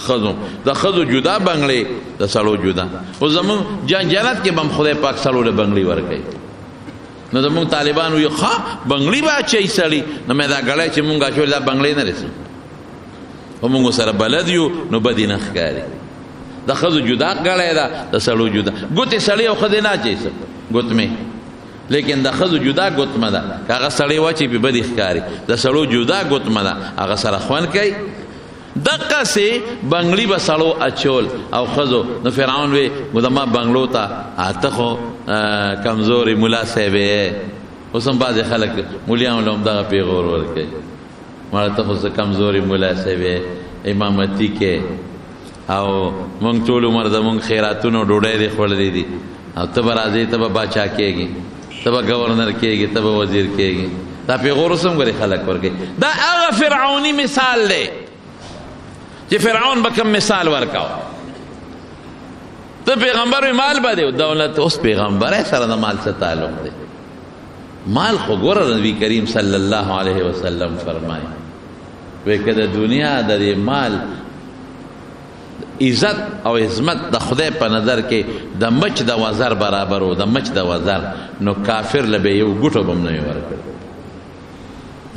ښځو د ښځو جدا بنګلې د سړو جدا خو زمونږ جنت کې به هم خدای پاک سړو له بنګلې ورکوي نو زمونږ طالبان وایي ښه بنګلې به اچوي سړي نو مې دا ګړی چې مونږ اچولې دا بنګلې نه رسي خو مونږ سره بلد یو نو بدې نه ښکاري د ښځو جدا ګړی ده د سړو جدا ګوتې سړي او ښځې نه اچوي ګوتمې لیکن د ښځو جدا ګوتمه ده که هغه سړی واچوي پې بدې ښکاري د سړو جدا ګوتمه ده هغه سره خوند کوي دقسې بنګلي به سړو اچول او ښځو نو فرعون وی زما بنګلو ته ته خو کمزوري ملا صاحب یې اوس هم بعضې خلک مولیانو له هم دغه پیغور ورکوي مړه ته خو څه کمزوري ملا صاحب یې امامتي کې او مونږ ټول عمر زمونږ خیراتونو ډوډۍ دې خوړلې دي او ته به راځې ته به باچا کېږي ته به گورنر کېږي ته به وزیر کېږي دا پیغور اوس هم ګورې خلک ورکوي دا هغه فرعوني مثال دی چې فرعون به کوم مثال ورکاو ته پیغمبر وي مال به دی دولت اوس پیغمبر سره د مال څه تعلق دی مال خو ګوره نبي کریم صلی الله علیه وسلم فرمایي وایي که د دنیا د دې مال عزت او عظمت د خدای په نظر کې د مچ د وزر برابر و د مچ د وزر نو کافر له به یو ګوټه به هم نه وي ورکړی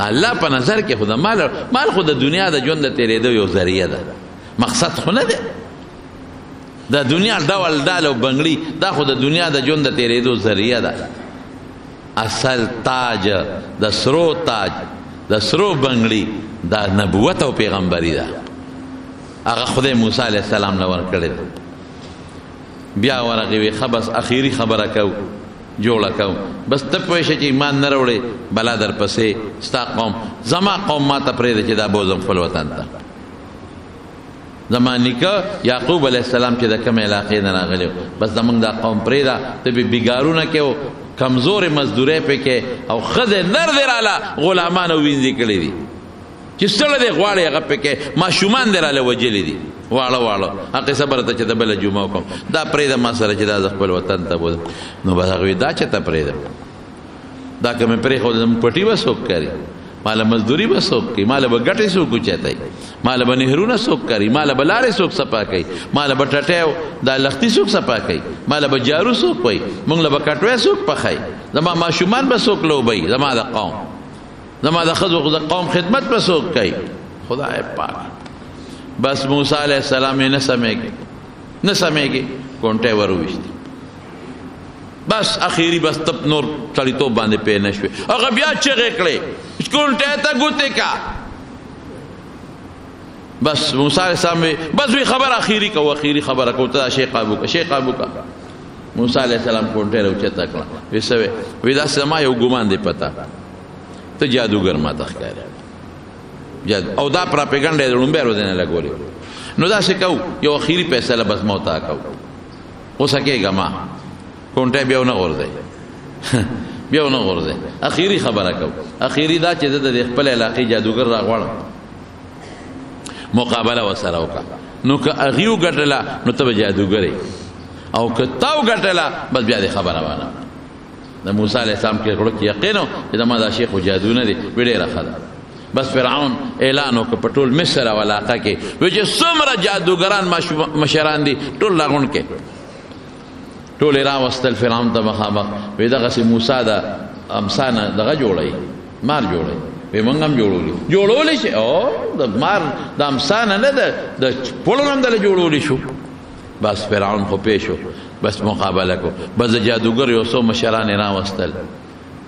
الله په نظر کې خو د مال خو د دنیا د ژوند د تېرېدو یو ذریعه ده مقصد خو نه دی د دنیا ډول ډال او بنګړي دا خو د دنیا د ژوند د تېرېدو ذریعه ده اصل تاج د سرو تاج د سرو بنګړي دا نبوت او پیغمبري ده هغه خدای موسی علیه السلام له ورکړی بیا ورغې وی ښه بس اخري خبره کوو جوړه کوم بس ته پوه شې چې ایمان نه راوړې بلا در پسې ستا قوم زما قوم ما ته پرېږده چې دا بوزم خپل وطن ته زما نیکه یعقوب علیه السلام چې د کومې علاقې نه راغلی و بس زمونږ دا قوم پرېږده ته به بیګارونه کې و کمزورې مزدورۍ پې کې او ښځې نر دې راله غلامان او وینځې کړي دي چې ستړی دی غواړي هغه پکې ماشومان دی راله وجلي دي واړه واړه هغې صبر ته چې د بله جمعه وکړم دا پرېږده ما سره چې دا زه خپل وطن ته بوځم نو بس هغه وایي دا چېرته پرېږدم دا که مې پرېښودم پټي به څوک کري ماله مزدوري به څوک کوي ماله به ګټې څوک اوچتوي ماله به نهرونه څوک کري ماله به لارې څوک صفا کوي ماله به ټټۍ دا لختي څوک صفا کوي ماله به جارو څوک وایي مونږ له به کټوی څوک پخوي زما ماشومان به څوک لوبوي زما د قوم زما د ښځو د قوم خدمت به څوک کوي خدای پاک بس موسی علیه السلام یې نه سمیږي کونټۍ ور وویشتې بس اخیری بس تب نور سړیتوب باندې پې نه شوې هغه بیا چغې کړې کونټۍ ته ګوتې کا بس موسی علیه السلام بس وی خبر اخیری کو اخیری خبره کو ته شی قابو کا موسی علیه السلام کونټۍ راوچته کړه وی څه وی داسې زما یو ګمان دی پته ته جادوګر ما ته ښکارې او دا پراپیګنډه یې د لومبۍ ورځې نه لګولې نو داسې کوو یو اخیري فیصله بس ما ورته کوو اوس کېږه ما کونټۍ بیا ونه غورځئ بیا ونه غورځئ اخیري خبره کوو اخیري دا چې زه د خپل علاقې جادوګر راغواړم مقابله ورسره وکړه نو که هغې وګټله نو ته به جادوګر او که تا وګټله بس بیا دې خبره وانه د موسی علیه السلام کې کړو کې یقین و چې زما دا شی خو جادو نه دی وی ډېره ښه ده بس فرعون اعلان وکړ په ټول مصر او علاقه کې وی چې څومره جادوګران مشران دي ټول راغونډ کې ټول یې راوستل فرعون ته مخامخ وی دغسې موسی د امسا نه دغه جوړوي مار جوړوي وی موږ هم جوړولی شي او د مار د امسا نه نه د پړو نه هم دله جوړولی شو بس فرعون خو پې شو بس مقابله کو بس جادوګر یو څو مشران یې راوستل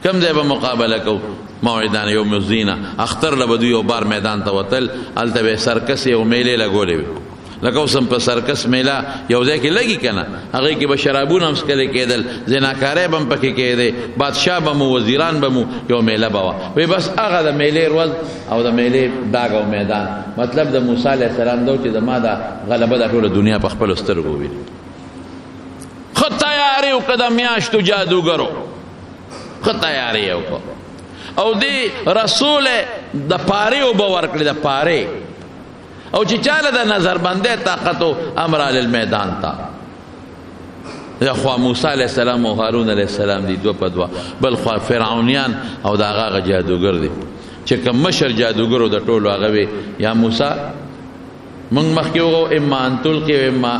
کم ځای به مقابله کو موعدان یوم الزینه اختر له به دوی یو بار میدان ته وتل هلته به سرکس یو میلې لګولې وي لکه اوس هم په سرکس میله یو ځای کې لګي که نه هغې کې به شرابونه هم څکلې کېدل زناکاری به هم پکې کېدی بادشاه به مو وزیران به مو یو میله به وه وی بس هغه د میلې ورځ او د میلې ډاګ او میدان مطلب د موسی علیه السلام دا چې زما دا غلبه دا ټوله دنیا په خپلو سترګو وویني ښه تیارې وکړه د میاشتو جادوګرو ښه تیارې یې وکړه او دې رسول د پارې اوبه ورکړې د پارې او چې چاله د نظربندۍ طاقت و امر علی المیدان تا یا خوا موسی علیه السلام او هارون علیه السلام دی دو په دوه بل خوا فرعونیان او د هغه جادوګر دی چې کوم مشر جادوګرو د ټولو هغه وی یا موسی موږ مخکې وغو اما ان تلقي و اما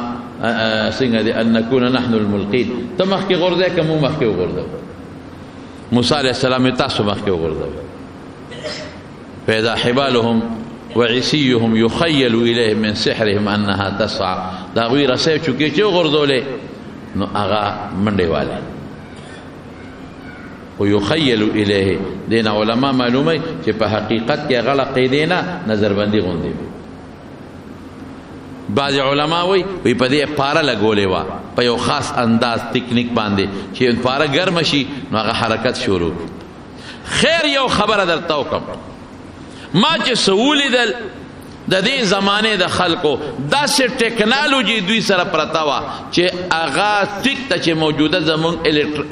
څنګه دی ان نکون نحن الملقین ته مخکې غورځئ که موږ مخکې وغورځوو موسی علیه السلام تاسو مخکې وغورځوئ فاذا حبالهم وعصيهم يخيل إليه من سحرهم أنها تسعى دا غوی رسیب چوکی چو غرزوله نو اغا منڈے والے ويخيل إليه دین علماء معلومه چې په حقیقت کې غلط قیدینا نظر بندی غوندي بعض علماء وی په دې پارا لګولې وا په یو خاص انداز ټیکنیک باندې چې پارا ګرم شي نو هغه حرکت شروع خیر یو خبره درته وکم ما چې سوولی دل د دې زمانه د خلکو داسې ټیکنالوژي دوی سره پرته وه چې هغه ټیک ته چې موجوده زمونږ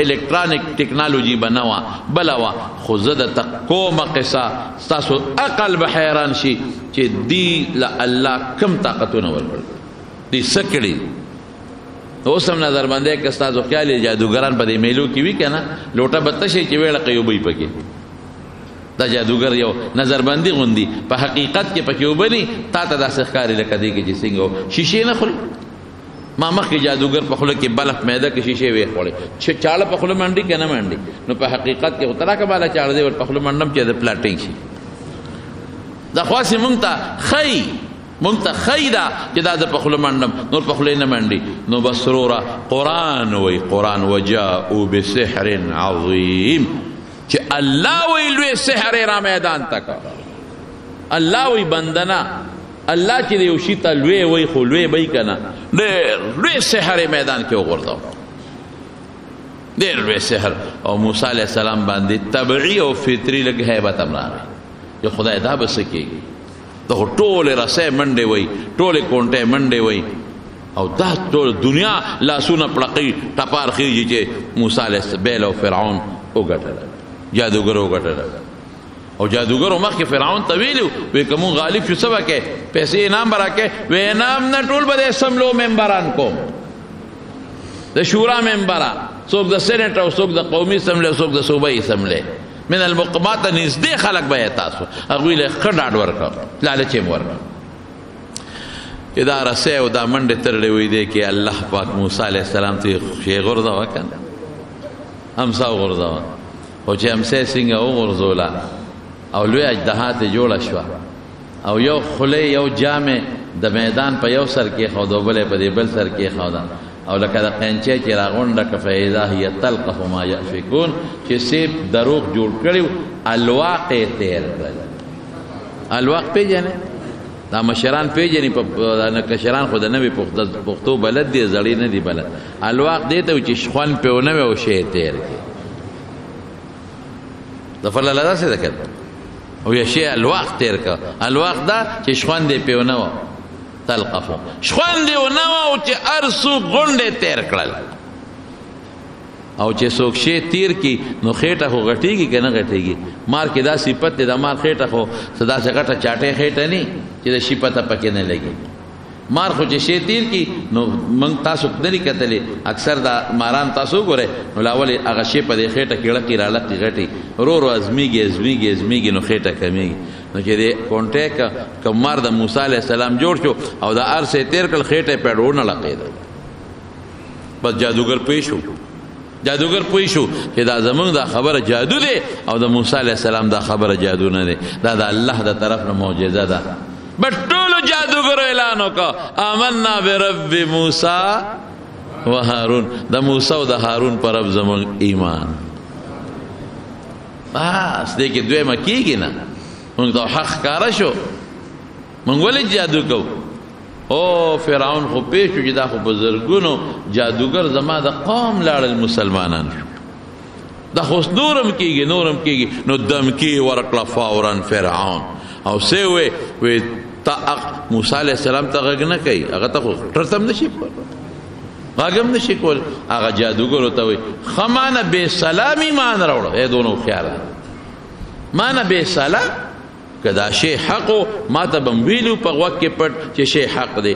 الکترانیک ټیکنالوژي به نه وه بله وه خو زه درته کومه قصه ستاسو عقل به حیران شي چې دوی له الله کم طاقتونه ورکړل دوی څه کړي اوس هم نظربندۍ که ستاسو خیال یې جادوګران په دې میلو کې وي که نه لوټه به تشئ چې ویړه قیوبۍ پکې دا جادوګر یو نظربندي غوندي په حقیقت کې پکې وبني تا ته داسې ښکاري لکه دی کې چې څنګه شیشې نه خوري ما مخکې جادوګر په خوله کې بلف میده کې شیشې ویې خوړې چې چاړه په خوله منډي که نه منډي نو په حقیقت کې خو تراکه بالا چاړه دی ور په خوله منډم چې د پلاټینګ شي دا خواصې مونږ ته ښیي مونږ ته ښیي دا چې دا د په خوله منډم نور په خوله نه منډي نو بس وروره قرآن وی قرآن وجاءوا بسحر عظیم چې الله وی لوی سحر را میدان تک الله وی بندنا الله چې یو شی ته لوی وی خو لوی بی کنه ډېر لوی سحر میدان کې وغورځاو ډېر لوی سحر او موسی علیه السلام باندې طبعي او فطري لږ هیبت هم راغی چې خدای دا به څه کېږي دا ټولې رسۍ منډې وی ټولې کونټې منډې وی او دا ټول دنیا لاسونه پړقي ټپار خېږي چې موسی علیه بیل او فرعون وګټله جادوګرو وګټله او جادوګرو مخکې فرعون ته ویلو وی که مونږ غالب شو څه به کوې پیسې انعام به راکوې وی انعام نه ټول به د اسمبلو ممبران کوم د شورا ممبران څوک د سینټ او څوک د قومي اسمبلې او څوک د صوبایي اسمبلې من المقامات نږدې خلک به یې تاسو هغوی له ښه ډاډ ورکړه لالچ یې ورکړه چې دا رسۍ او دا منډې ترړې وی دی کې الله پاک موسی علیه السلام ته شی غورځوه که نه امسا وغورځوه خو چې امسۍ څنګه وغورځوله او لوی اجدها ته جوړه شوه او یو خولۍ یو جامې د میدان په یو سر کېښوده او بل یې په دې بل سر کېښوده او لکه د قینچۍ چې راغونډه که فاذا هي تلقف ما یأفکون چې سیب دروغ جوړ کړي الواق یې تیر کړل الواق پېژنې دا مشران پېژني په کشران خو د نوي پښتو بلد دي زړې نه دي بلد الواق دې ته چې شخوان پې ونه وي او شی یې تیر کړي د فلله داسې ده که او یا شی الواق تیر که الواق دا چې شخوان دې پې ونه وه تلقفو شخوان دې ونه وه او چې هر څوک غونډې تیر کړل او چې څوک شی تیر کی نو خېټه خو غټېږي که نه غټېږي مار کې دا صفت دی د مار خېټه خو څه داسې غټه چاټې خېټه نه چې د شي پته پکې نه لګي مار خو چې شی تیر کی نو موږ تاسو نه دي کتلې اکثر دا ماران تاسو ګورئ نو لاول هغه شی په دې خېټه کې لقي رالقي غټي ورو ورو ازمیږي نو خېټه کمیږي نو چې دې کونټه که مار د موسی علیه السلام جوړ شو او د هر څه تیر کړل خېټه یې پې ونه لقېده بس جادوګر پوه شو جادوګر پوه شو چې دا زمونږ دا خبره جادو دی او د موسی علیه السلام دا خبره جادو نه دی دا د الله د طرف نه معجزه ده بس ټولو جادوګرو اعلان وکړه آمنا برب موسی و هارون د موسی او د هارون پر رب زمونږ ایمان بس دې کې دویمه کېږي نه موږ ته حق ښکاره شو موږ ولې جادو کوو او فرعون خو پیش شو چې دا خو په زرګونو جادوګر زما د قوم لاړل مسلمانان شو دا خو نورم کېږي نو دمکی ورکړه فورا فرعون او سی وی تا موسی علیہ السلام ته غږ نه کوي هغه ته خو ترتم نشي کول غږم نشي کول هغه جادوګر ته وي خمانه بے سلام ایمان راوړو اے دونو خیال مانه بے سلام کدا شی حق ما ته بم ویلو په وخت کې پټ چې شی حق دی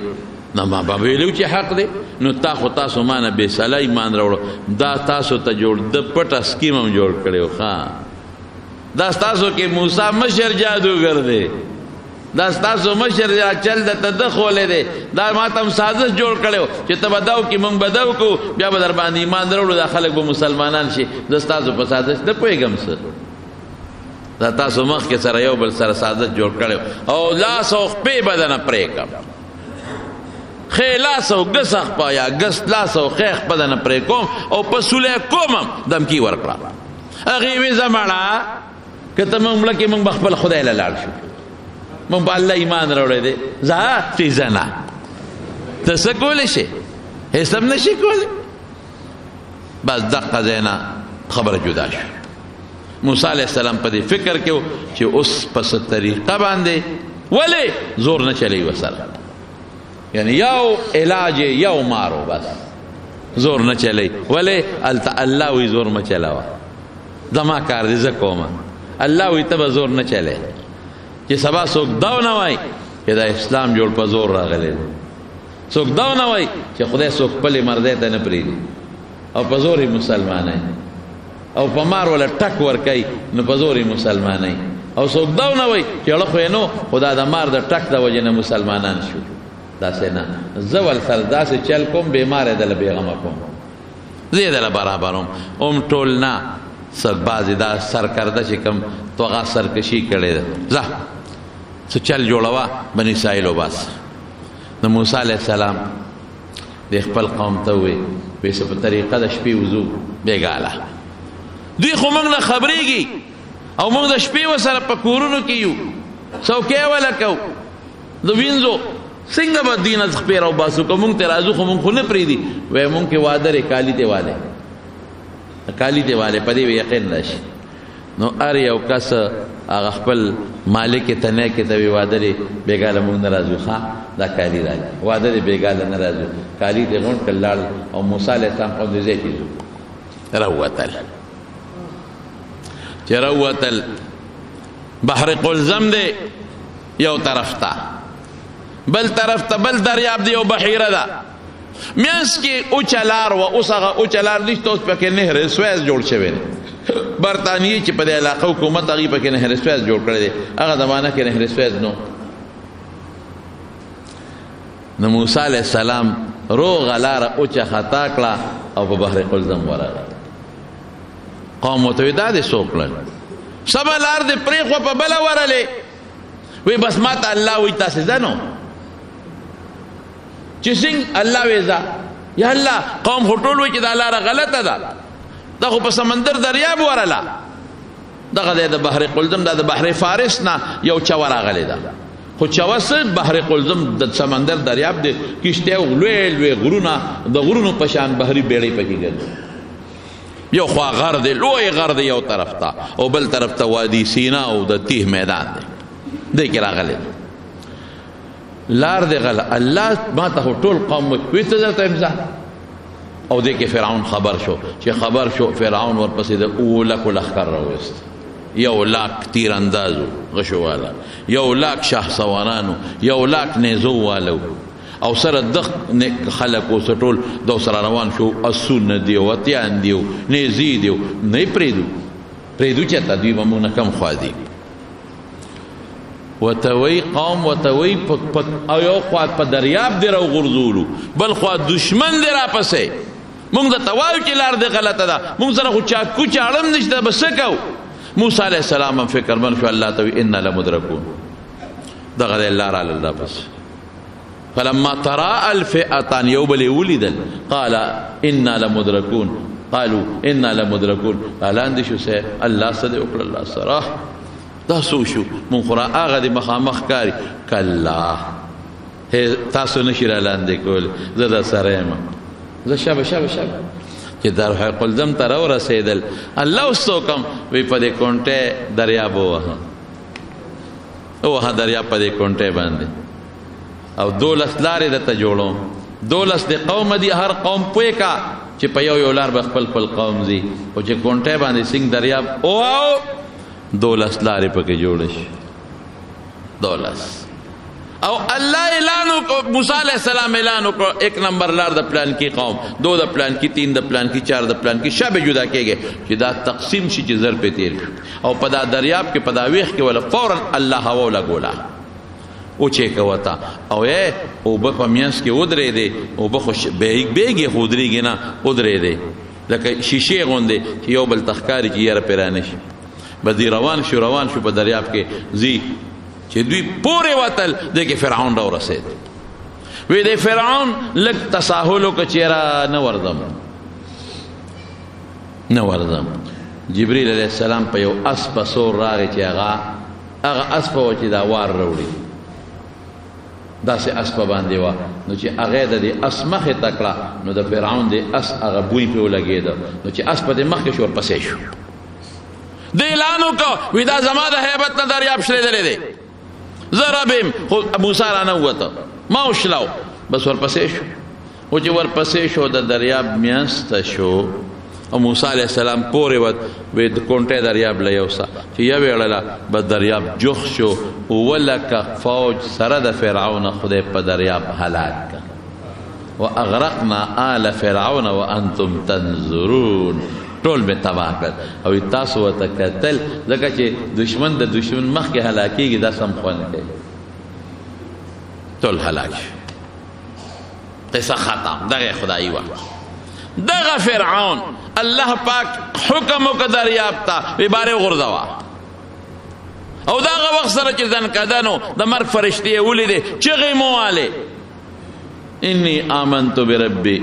نه ما بم ویلو چې حق دی نو تاسو مانه بے سلام ایمان راوړو دا تاسو ته جوړ د پټ اسکیم هم جوړ کړو ها دا تاسو کې موسی مشر جادوګر دی دا تاسو مشر چل د تدخل دی دا ما تم سازش جوړ کړو چې ته بداو کې مونږ بداو کو بیا به در باندې ایمان درولو دا خلک به مسلمانان شي د تاسو په سازش نه پوهېږم څه دا تاسو مخکې سره یو بل سره سازش جوړ کړو او لاس او خپې به درنه پرې کړم خې لاس او ګس خپه یا ګس لاس او خې خپه درنه پرې کوم او په سولی کوم هم دمکي ورکړه هغې وې زمړه که ته مونږ مړه کې مونږ به خپل خدای له لاړ شو مونږ په الله ایمان راوړی دی چې زه نه ته څه کولی شې هېڅ هم نه شي کولی بس دقه ځای نه خبره جدا شو موسی علیہ السلام په دې فکر کې و چې اوس په څه طریقه باندې ولې زور نه چلی ورسره یعنی یو علاج یو مارو بس زور نه چلی ولې هلته الله وی زور مه چلوه زما کار دی زه کومه الله وی ته به زور نه چلی چې سبا څوک دا نه وایي چې دا اسلام جوړ په زور راغلی دی څوک دا نه وایي چې خدای څوک خپلې مردۍ ته نه پرېږدي او په زور یې مسلمانوي او په مار ولا ټک ورکوي نو په زور یې مسلمانوي او څوک دا نه وایي چې اړه خو یې نو خو دا د مار د ټک د وجې نه مسلمانان شو داسې نه زه ول سره داسې چل کوم بیمار یې دله بېغمه کوم زه یې دله برابروم اوم ټول نه بعضې دا سرکرده چې کوم توغه سرکشي کړې ده ځه څه چل جوړوه بني اسرائیل وباسه د موسی علیه السلام د خپل قوم ته ووایي وایي څه په طریقه د شپې وځو بېګاله دوی خو موږ نه خبرېږي او موږ د شپې ورسره په کورونو کې یو څوکۍ وله کوو د وینځو څنګه به دین از خپې راوباسو که موږ ته راځو خو موږ خو نه پرېږدي وایي موږ کې واده دی کالي ته والی کالي ته والی په دې به یقین راشي نو هر یو کس هغه خپل مالک ته نه کې ته وي واده دی بېګاله موږ نه راځو ښه دا کالي راځي واده دی بېګاله نه راځو کالي ته غونډ کړل لاړل او موسی علیه السلام غوندې ځای کې ځو راووتل چې راووتل بحر قلزم دی یو طرف ته بل طرف ته بل دریاب دی او بحیره ده میانس کې اوچه لار وه اوس هغه اوچه لار نشته اوس پکې نهر سویس جوړ شوی دی برطانیې چې په دې علاقه حکومت هغې پکې نهر سویس جوړ کړی دی هغه زمانه کې نهر سویس نو موسی علیه السلام روغه لاره اوچه خطا کړه او په بحر قلزم ورغی قوم ورته وایي دا دې څوک کړل سبا لار دې پرېښوه په بله ورلې وی بس ما ته الله وایي تاسې ځه نو چې څنګه الله وی ځه یا الله قوم خو ټول وایي چې دا لاره غلطه ده دا خو په سمندر دریاب ورله دغه دی د بحر قلزم دا د بحر فارس نه یو چوه راغلی ده خو چوه څه بحر قلزم د سمندر دریاب دی کشتۍ لوی لوی غرونه د غرونو په شان بحري بیړۍ پکې ګرځي یو خوا غر دی لوی غر دی یو طرف ته او بل طرف ته وادي سینا او د تیه میدان دی دی کې راغلی لار دی غله الله ما ته ټول قوم وایي څه درته یم او دې کې فرعون خبر شو چې خبر شو فرعون ورپسې د 2 لښکر راوست 1 لاک تیر اندازو غشو والا 1 لاک شاه سوارانو 1 لاک نیزو والو او سره د خلکو سټول دو سره روان شو اسونه دی او اتیان دی نیزی دی نه پریدو چې تا دوی به مونږ کم خوا دي وتوی قوم وتوی او یو خوا په دریاب دی راو غرزولو بل خوا دشمن دی را پسې مونږ د توایو چې لار دی غلطه ده مونږ سره خو چاکو چاړم نشته به څه کوو موسی علیه السلام هم فکرمند شو الله ته وی انا لمدرکون دغه دی الله راله دا پس فلما تراءى الفئتان یو بلې ولیدل قال انا لمدرکون قالوا انا لمدركون لاندې شو سه الله سره وکړه الله سره دا سو شو مون خورا هغه د مخامخ کاری کلا تاسو نشی را لاندې کول زه دا سره یم زه شابه چې در قلزم ته ورسېدل الله وسوکم وی په دې کونټه دریاب وه دریاب په دې کونټه باندې او 12 لارې دته جوړو 12 د قوم دي هر قوم پوي کا چې په یو لار به خپل قوم زی او چې کونټه باندې سنگ دریاب او 12 لارې پکې جوړ شي 12 او الله اعلان کو موسی علیہ السلام اعلان کو 1 نمبر لار د پلان کی قوم 2 د پلان کی 3 د پلان کی 4 د پلان کی شابه جدا کېږي چې دا تقسیم شي چې زر په تیر او په دا دریاب کې په دا ویخ کې ولا فورا الله هوا ولا ګولا او چې کوتا او او په پمینس کې ودرې دي او په خوش بیګي خودريږي نه ودرې دي لکه شیشه غوندې چې یو بل تخکاری چې یاره پیرانه شي بدی روان شو په دریاب کې زی چې دوی پورې وتل دغه فرعون را ورسېد وی د فرعون لک تساهل کو چیرې نه وردم جبرئیل علیہ السلام په یو اسب سور راغی چې هغه اسب و چې دا وار وروړي دا سه اسب باندې وا نو چې هغه د اسمخه تکړه نو د فرعون د اس هغه بوی په لګید نو چې اسب د مخ شور پسې شو د اعلانو کو وی دا زما د هیبت نه دریاب شلې دلې زربم موسی را نه وته ما وشلاو بس ورپسې شو او چې ورپسې شو د دریاب میانست شو او موسی علیہ السلام پورې وت وې د کونټه دریاب لیوسا چې یو ویړه به دریاب جوخ شو ولک فوج سره د فرعون خدای په دریاب هلاک واغرقنا آل فرعون وانتم تنظرون ټول به تباہ کړ او تاسو ته قتل ځکه چې دشمن د دشمن مخ کې هلاکیږي دا سم خوانه کوي ټول هلاک قصه ختم دغه خدای وا دغه فرعون الله پاک حکم وکړ یافتا به باره غرزوا او دغه وخت سره چې ځن کدانو د مرګ فرشتي ولیدې چغې مواله انی آمنت بربی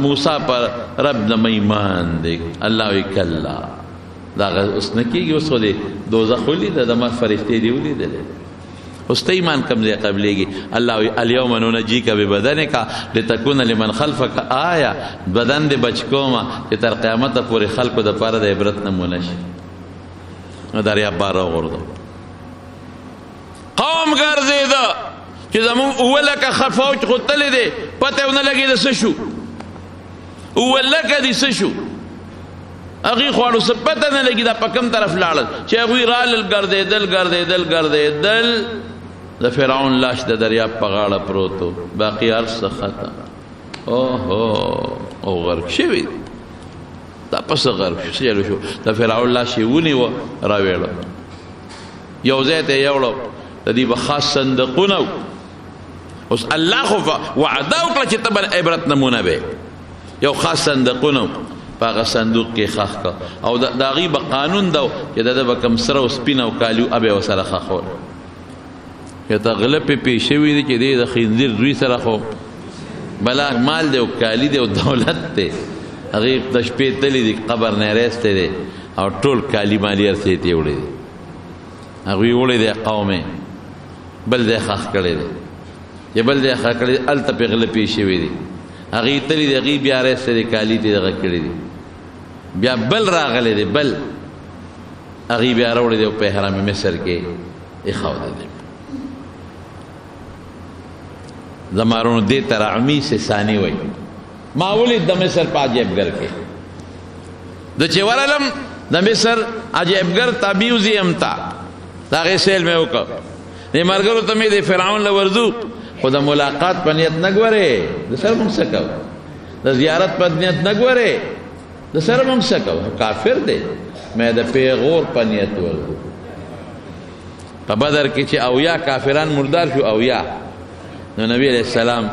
موسی پر رب نم ایمان دے اللہ وی کلا دا اس نکیگی اس خودی دوزخ ولی دا دمار فرشتی دی ولی دلے اس تا ایمان کم دے قبلے گی اللہ وی الیوم ننجی کا ببدن کا لتکون لمن خلفک آیا بدن دے بچکوما کہ تر قیامت پوری خلق دا پارا دا عبرت نمونش دریاب بارا غردو قوم گرزی دا چې زمون اولکه خفوج خطلې دي پته ونه لګي د څه شو اولکه دي څه شو اغي خوړو څه پته نه لګي دا پکم طرف لاړل چې هغه رال ګرځیدل د فرعون لاش د دریاب په غاړه پروتو باقی ارس ختم او غرق شوی دا پس غرق شو د فرعون لاش ونی و راویړ یو ځای ته یوړو د دې بخاص صندوقونه اوس الله خو وعده وکړه چې تبر عبرت نمونه به یو خاص صندوقونه هغه صندوق کې خاخ کا او دا غیب قانون دا چې د بکم سره او سپینه او کالیو ابه وسره خاخول یا تغلب پیښې وی دي چې د خنزیر دوی سره خو بلا مال دی او کالی دی او دولت دی هغه د شپې تللی دی قبر نه راسته دی او ټول کالی مالی ارته دی وړي هغه وړي دی قومه بل دی خاخ کړي دی یا بل دی خاخ کړي ال ته پیغله پیښې وی دي هغه تللی دی هغه بیا راسته دی کالی دی هغه کړي دی بیا بل راغلی دی بل هغه بیا راوړي دی په حرم مصر کې اخاو دی زمارون دے ترعمی سے ثانی وی ما ولید د مصر پا عجیبگر کے د چورلم د مصر عجیبگر تابیوزی امتا دا غی سیل میں ہوکا دی مرگرو تمی دی فرعون لوردو خود ملاقات پا نیت نگورے د سر منگ سکو د زیارت پا نیت نگورے د سر منگ سکو کافر دے میں د پیغور پا نیت وردو پا بدر کی چی اویا کافران مردار شو اویا نو نبی علیہ السلام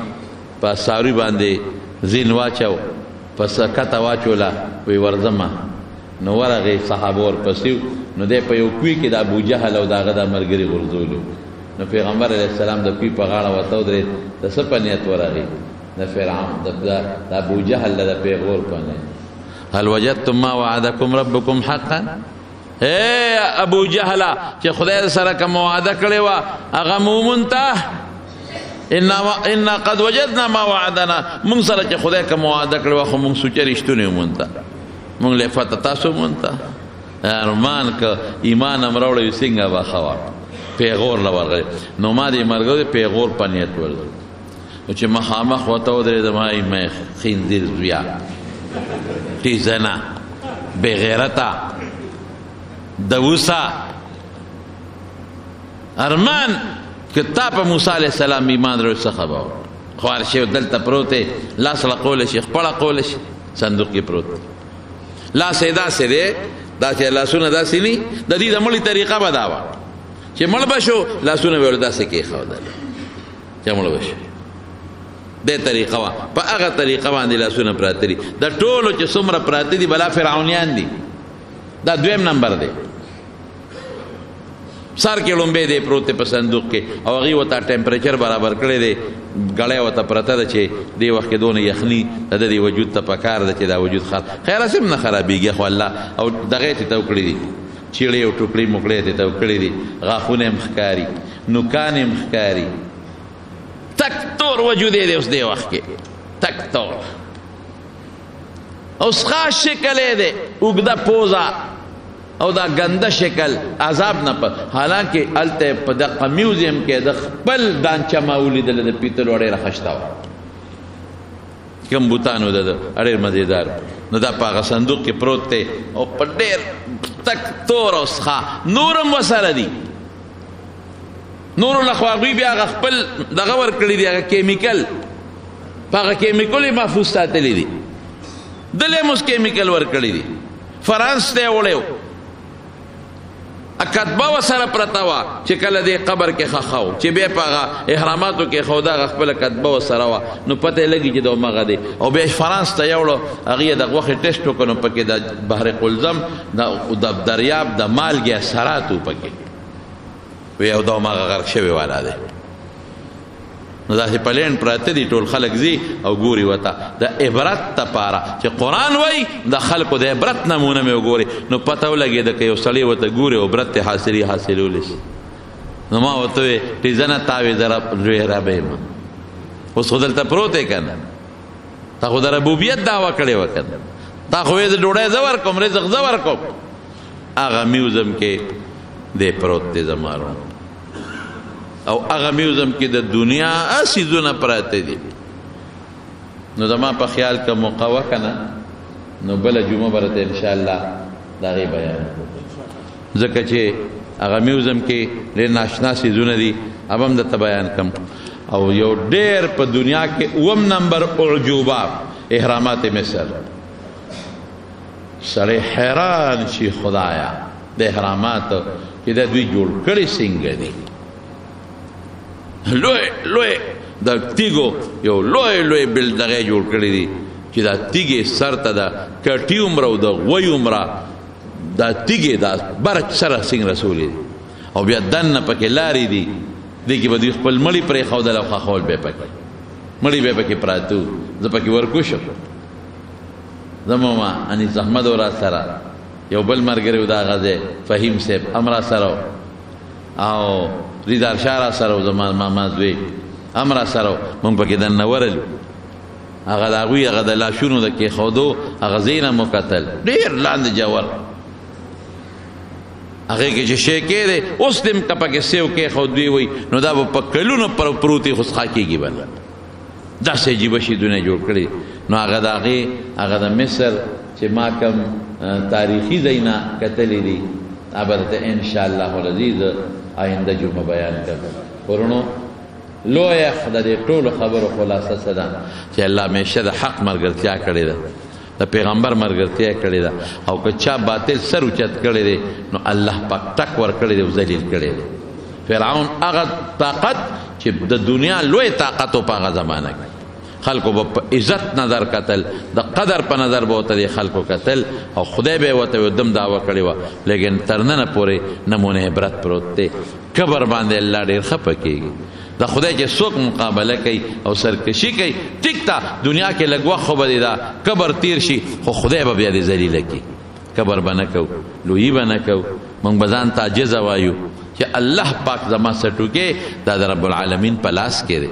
پا ساروی باندے زین واچو پس کتا واچولا وی ورزما نو ورغی صحابه ور پسیو نو دے پا یو کوی که دا ابو جهل او دا غدا مرگری غرزولو نو پیغمبر علیہ السلام دا کوی پا غاڑا وطاو درید دا سپا نیت ورغی دا فرعون دا ابو جهل دا پیغور پا نیت هل وجدتم ما وعدكم ربكم حقا اے ابو جهل چې خدای سره کوم وعده کړی و هغه مومنته ان قد وجدنا ما وعدنا مونږ سره چې خدای کوم وعده کړی و خو مونږ سوچ رښتونه مونته مونږ لفت تاسو مونته ارمان ک ایمان امروړی څنګه واخوا پیغور لورغی نو ما دې مرګ پیغور پنیت ول چې مخامخ وته درې دمای مې خندیر زویا تیزنا بغیرتا دوسا ارمان کتاب موسی علیہ السلام ایمان ورو څخه خوار شي دلته پروته لاس لا قول شي خپل قول شي صندوق کې پروت لا سیدا سره دا چې لاسونه داسې ني د دې د مړی طریقه بداوه چې مړ بشو لاسونه وردا سې کې خودل چې مړ بشو دې طریقه وا په هغه طریقه باندې لاسونه پراته دي د ټولو چې څومره پراته دي بلا فرعونیان دي دا دویم نمبر دی سر کې لومبه دی پروت په صندوق کې او هغه وتا ټمپریچر برابر کړی دی غړې وتا پرته ده چې دی وخت کې دونه یخني د دې وجود ته پکار ده چې دا وجود خیر سم نه خرابېږي خو الله او دغه ته توکړي دي چیړې او ټوکړي مکړې ته توکړي دي غاخونه مخکاری نوکان مخکاری تک تور وجود دی اوس دی وخت کې تک تور اوس خاص شکل دی وګدا پوزا او دا گنده شکل عذاب نه په حالانکه الته په د میوزیم کې د خپل دانچا ماولی د پیتل وړې راخښتاو کوم بوتانو د اړیر مزیدار نو دا په صندوق کې پروت دی او په ډېر تک تور اوسخه نورم وسره دی نور لخواغوی بیا خپل دغه ور کړی دی هغه کیمیکل هغه کیمیکل محفوظ ساتلی دی دلې موس کیمیکل ور کړی دی فرانس ته وړیو اکتبه وسره پرتا وا چې کله دې قبر کې خخاو چې به پاغه احراماتو کې خدا خپل کتبه وسره وا نو پته لګي چې دوه مغه دی او به فرانس ته یوړو هغه د غوخه ټیسټ وکړو پکې د بحر قلزم د دریاب د مالګي اثراتو پکې وی او دوه مغه غرق شوی والا دی نو داسې پلین پراته دي ټول خلک زی او ګوري وته د عبرت لپاره چې قرآن وایي د خلکو د عبرت نمونه مې وګوري نو پته ولګېده که یو سړی ورته ګوري او عبرت یې حاصلولی شي نو ما ورته وې ټیزنه تاوې زه ربه یم اوس خو دلته پروت یې که نه تا خو د ربوبیت دعوه کړې وه که نه تا خو وې د ډوډۍ زه ورکوم رزق زه ورکوم هغه میوزم کې دی پروت دی زما او هغه میوزم کې د دنیا اسیزونه پراته دي نو زما په خیال که موقع وکنه نو بل جمعه برته ان شاء الله دا غي بیان ځکه چې هغه میوزم کې ډېر ناشنا سیزونه دي اب هم د بیان کم او یو ډېر په دنیا کې اوم نمبر اعجوبه احرامات مصر سره حیران شي خدایا د احرامات چې د دوی جوړ کړي څنګه دي لوی د تیګو یو لوی بل دغه جوړ کړی دی چې دا تیګې سر ته د کټي عمره او د غوی عمره دا تیګې دا برچ سره څنګه رسولې او بیا دنه پکې لارې دي دې کې به خپل مړی پرې ښودل او خاخول به پکې مړی به پکې پراتو زه پکې ورکوشم زموما انیس احمد ورا سره یو بل مرګري دا غزه فهیم صاحب امرا سره او ریدار شارا سره زمان ماما دوی امرا سره مونږ پکې دنه ورلو هغه دا غوی هغه د لاشونو د کې خودو هغه زینه مقتل ډیر لاندې جوړ هغه کې چې شي کېده اوس دم کپه کې سیو کې خودوی وي نو دا په کلونو پر پروتي خو ښه کېږي بل دا سې جیب شي دونه جوړ کړی نو هغه داغه هغه د مصر چې ما کوم تاریخي زینا کتلې دي ابرته ان شاء الله العزیز آینده جمعه بیان کړم ورونو لوی خدای ټول خبرو خلاصه صدا چې الله همیشه د حق مرګرتیا کړی ده د پیغمبر مرګرتیا کړی ده او که چا باطل سر اوچت کړی دی نو الله پاک ټک ور کړی دی او ذلیل کړی دی فرعون هغه طاقت چې د دنیا لوی طاقت په هغه زمانه کې خلکو په عزت نظر قتل د قدر په نظر به وته خلکو قتل او خدای به وته دم داوا کړی و لیکن ترنه پورې نمونه عبرت پروت دی قبر باندې الله ډیر خپه کیږي دا خدای چې څوک مقابله کوي او سرکشي کوي ټیک تا دنیا کې لږ وخت خو به دا قبر تیر شي خو خدای به بیا دې ذلیله کړي قبر به نه کوو لویي به نه کوو موږ به ځان ته عاجزه وایو چې الله پاک زما سټوکې دا د رب العالمین په لاس کې دی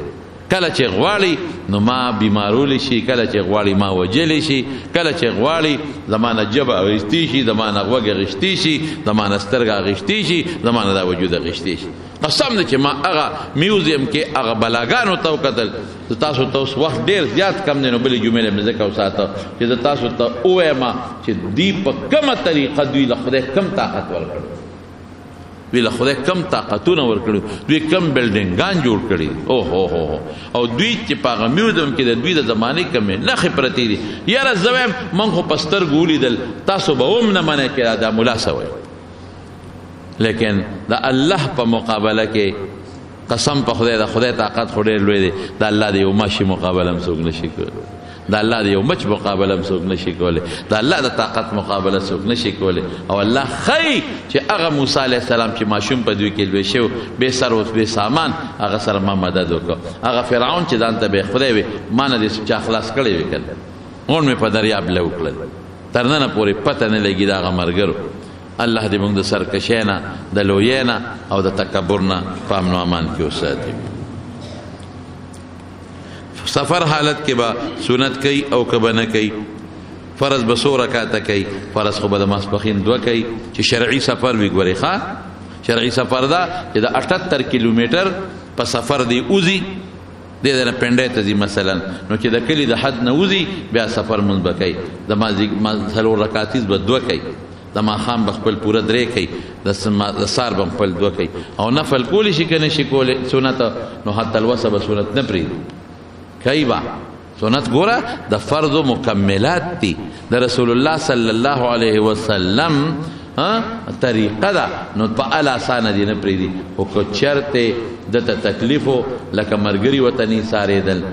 کله چې غواړي نو ما بیمارولی شي کله چې غواړي ما وجلی شي کله چې غواړي زمانه جبه اغشتي شي زمانه غوږ اغشتي شي زمانه سترګه اغشتي شي زمانه دا وجود اغشتي شي قسم دی چې ما هغه میوزیم کې هغه بلاګانو ته وکتل تاسو ته اوس وخت ډېر زیات کم دی نو بلې جملې مې ځکه وساته چې زه تاسو ته ووایم چې دوی په کومه طریقه دوی له خدای کم طاقت ورکړي دوی له خدای کم طاقتونه ورکړي دوی کم بلډینګان جوړ کړي او هو او دوی چې په هغه میوزیم کې د دوی د زمانې کمې نښې پرتې دي یاره زه وایم موږ خو په سترګو ولیدل تاسو به هم نه منئ چې دا ملا څه وایي لیکن د الله په مقابله کې قسم په خدای د خدای طاقت خو ډېر لوی دی د الله د یو ماشي مقابله هم څوک نشي کولی د الله د یو مچ مقابله هم څوک نشي کولی د الله د طاقت مقابله څوک نشي کولی او الله ښایي چې هغه موسی علیه السلام چې ماشوم په دوی کې لوی شو بې سر اوس بې سامان هغه سره ما مدد وکړو هغه فرعون چې ځان ته به خدای وي ما نه دې چا خلاص کړی وي که غونډ مې په دریاب له وکړل تر ننه پورې پته نه لګي د هغه ملګرو الله دې موږ د سرکشۍ نه د لویۍ نه او د تکبر نه په امن و امان کې وساتي سفر حالت کې به سنت کوي او که به نه کوي فرض به څو رکعته کوي فرض خو به د ماسپښین دوه کوي چې شرعي سفر وي ګورې ښه شرعي سفر دا چې د 78 کیلومیټر په سفر دی اوزي دې نه پنډۍ ته ځي مثلا نو چې د کلي د حد نه وځي بیا سفر مونځ به کوي د څلور رکعتیز به دوه کوي د ماښام به خپل پوره درې کوي د سهار به خپل دوه کوي او نفل کولی شي که نه شي کولی سنت نو حتی الوسه به سنت نه پرېږدي کوي به سنت ګوره د فرضو مکملات دي د رسول الله صلی الله علیه وسلم طریقه ده نو په ال اسانه دي نه پرېږدي خو که چېرته دته تکلیفو لکه ملګري ورته نه ایسارېدل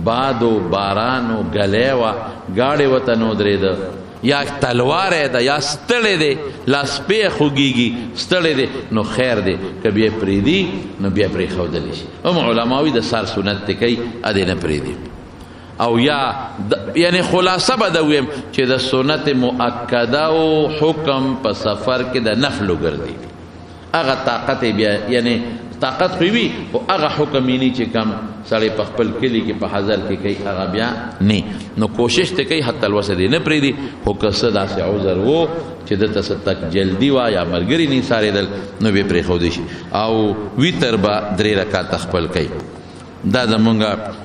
بادو بارانو ګلی وه ګاډې ورته نه ودرېده یا تلوار ده یا ستړی دی لاس پې خوږېږي ستړی دی نو خیر دی که بیا پرېږدي نو بیا پرېښودلی شي هم علماوي د سار سنت دی کوي ادې نه پرېږدي او یا یعنی خلاصه به ده ویم چې د سنت مؤکده او حکم په سفر کې د نفلو ګرځي هغه طاقت بیا یعنی طاقت خو وي خو هغه حکم یې نه چې کم سړی په خپل کلي کې په حضر کې کوي هغه بیا نه نو کوشش ته کوي حتی الوسه دې نه پرېږدي خو که څه داسې عذر و چې دته څه تک جلدي وه یا ملګري نه ایسارېدل نو بیا پرېښودی شي او ویتر به 3 رکعته خپل کوي دا زمونږ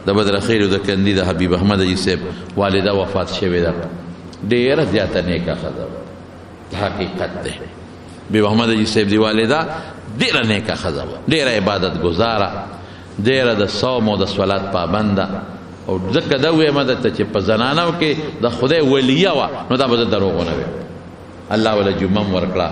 د بدرخیلو د کندي د حبیب احمد حاجي صاحب والده وفات شوې ده ډېره زیاته نیکه ښځه وه حقیقت دی حبیب احمد حاجي صاحب دی والده ډېره نیکه ښځه وه ډېره عبادت ګزاره ډېره د صوم او د صلات پابنده او ځکه دا ویمه درته چې په زنانو کې د خدای ولیه وه نو دا به زه دروغ ونه ویم الله وله جمعه م ورکړه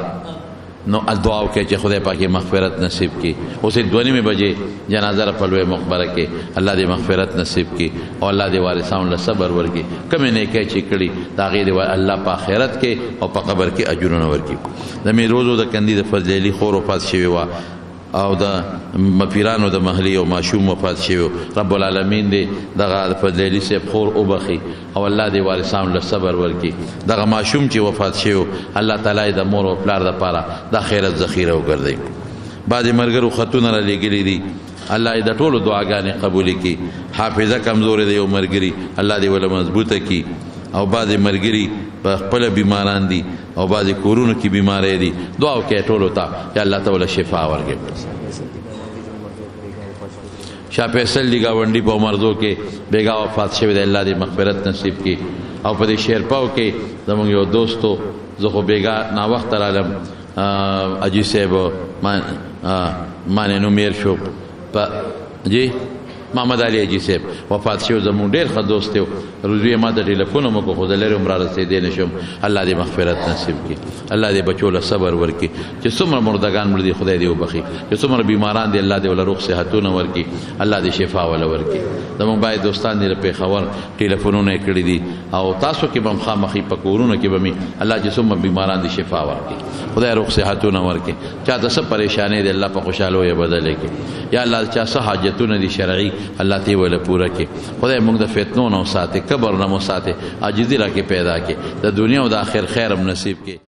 نو دعا وکړئ چې خدای پاک مغفرت نصیب کړي اوس یې 2:30 بجې جنازه را په لویه مقبره کې الله دې مغفرت نصیب کړي او الله دې وارثانو له صبر ورکړي کومې نیکۍ چې کړي د هغې دې الله په آخرت کې او په قبر کې اجرونه ورکړي د میروزو د کندي د فضل علي خور وفات شوې وه او د پیرانو د محلي او ماشوم وفات شوی رب العالمین دې دغه فضل علي صاحب خور وبخي او الله دې وارثانو له صبر ورکړي دغه ماشوم چې وفات شوی الله تعالی د مور او پلار دپاره د خیرت ذخیره وګرځوي بعضې ملګرو خطونه را لیږلي دي الله دې د ټولو دعاګانې قبولې کړي حافظه کمزورې دی یو ملګري الله دې وله مضبوطه کړي او بعضې ملګري په خپله بیماران دي او بعضې کورونو کې بیماری دي دعا وکړئ ټولو ته چې الله ته وله شفا ورکړي شاه فیصل دی ګاونډي په عمردو کې بیګا وفات شوی دی الله دې مغفرت نصیب کړي او په دې شیرپاو کې زموږ یو دوستو زه خو بیګا ناوخته رالم حاجي صاحب مانې نوم هېر شو جی محمد علي حاجي صاحب وفات شو زمون ډېر ښه دوست و روزي ما ته ټلیفون مو کو خو د لرې عمر رسېدې نشم الله دې مغفرت نصیب کړي الله دې بچو له صبر ورکړي چې څومره مردگان مړ دي خدای دې وبخي چې څومره بیماران دي الله دې ول روغ صحتونه ورکړي الله دې شفا ول ورکړي زمون باید دوستان دې په خبر ټلیفونونه کړی دي او تاسو کې بم خامخي پکورونه کې بمي الله چې څومره بیماران دي شفا ورکړي خدای روغ صحتونه ورکړي چاته څه پریشانې دي الله په خوشاله یې بدل کړي یا الله چا څه حاجتونه دي شرعي الله ته ولا پورا کې خدای موږ د فتنو نه ساتي کبر نه مو ساتي عاجزي را کې پیدا کې د دنیا او د آخر خیر هم نصیب کې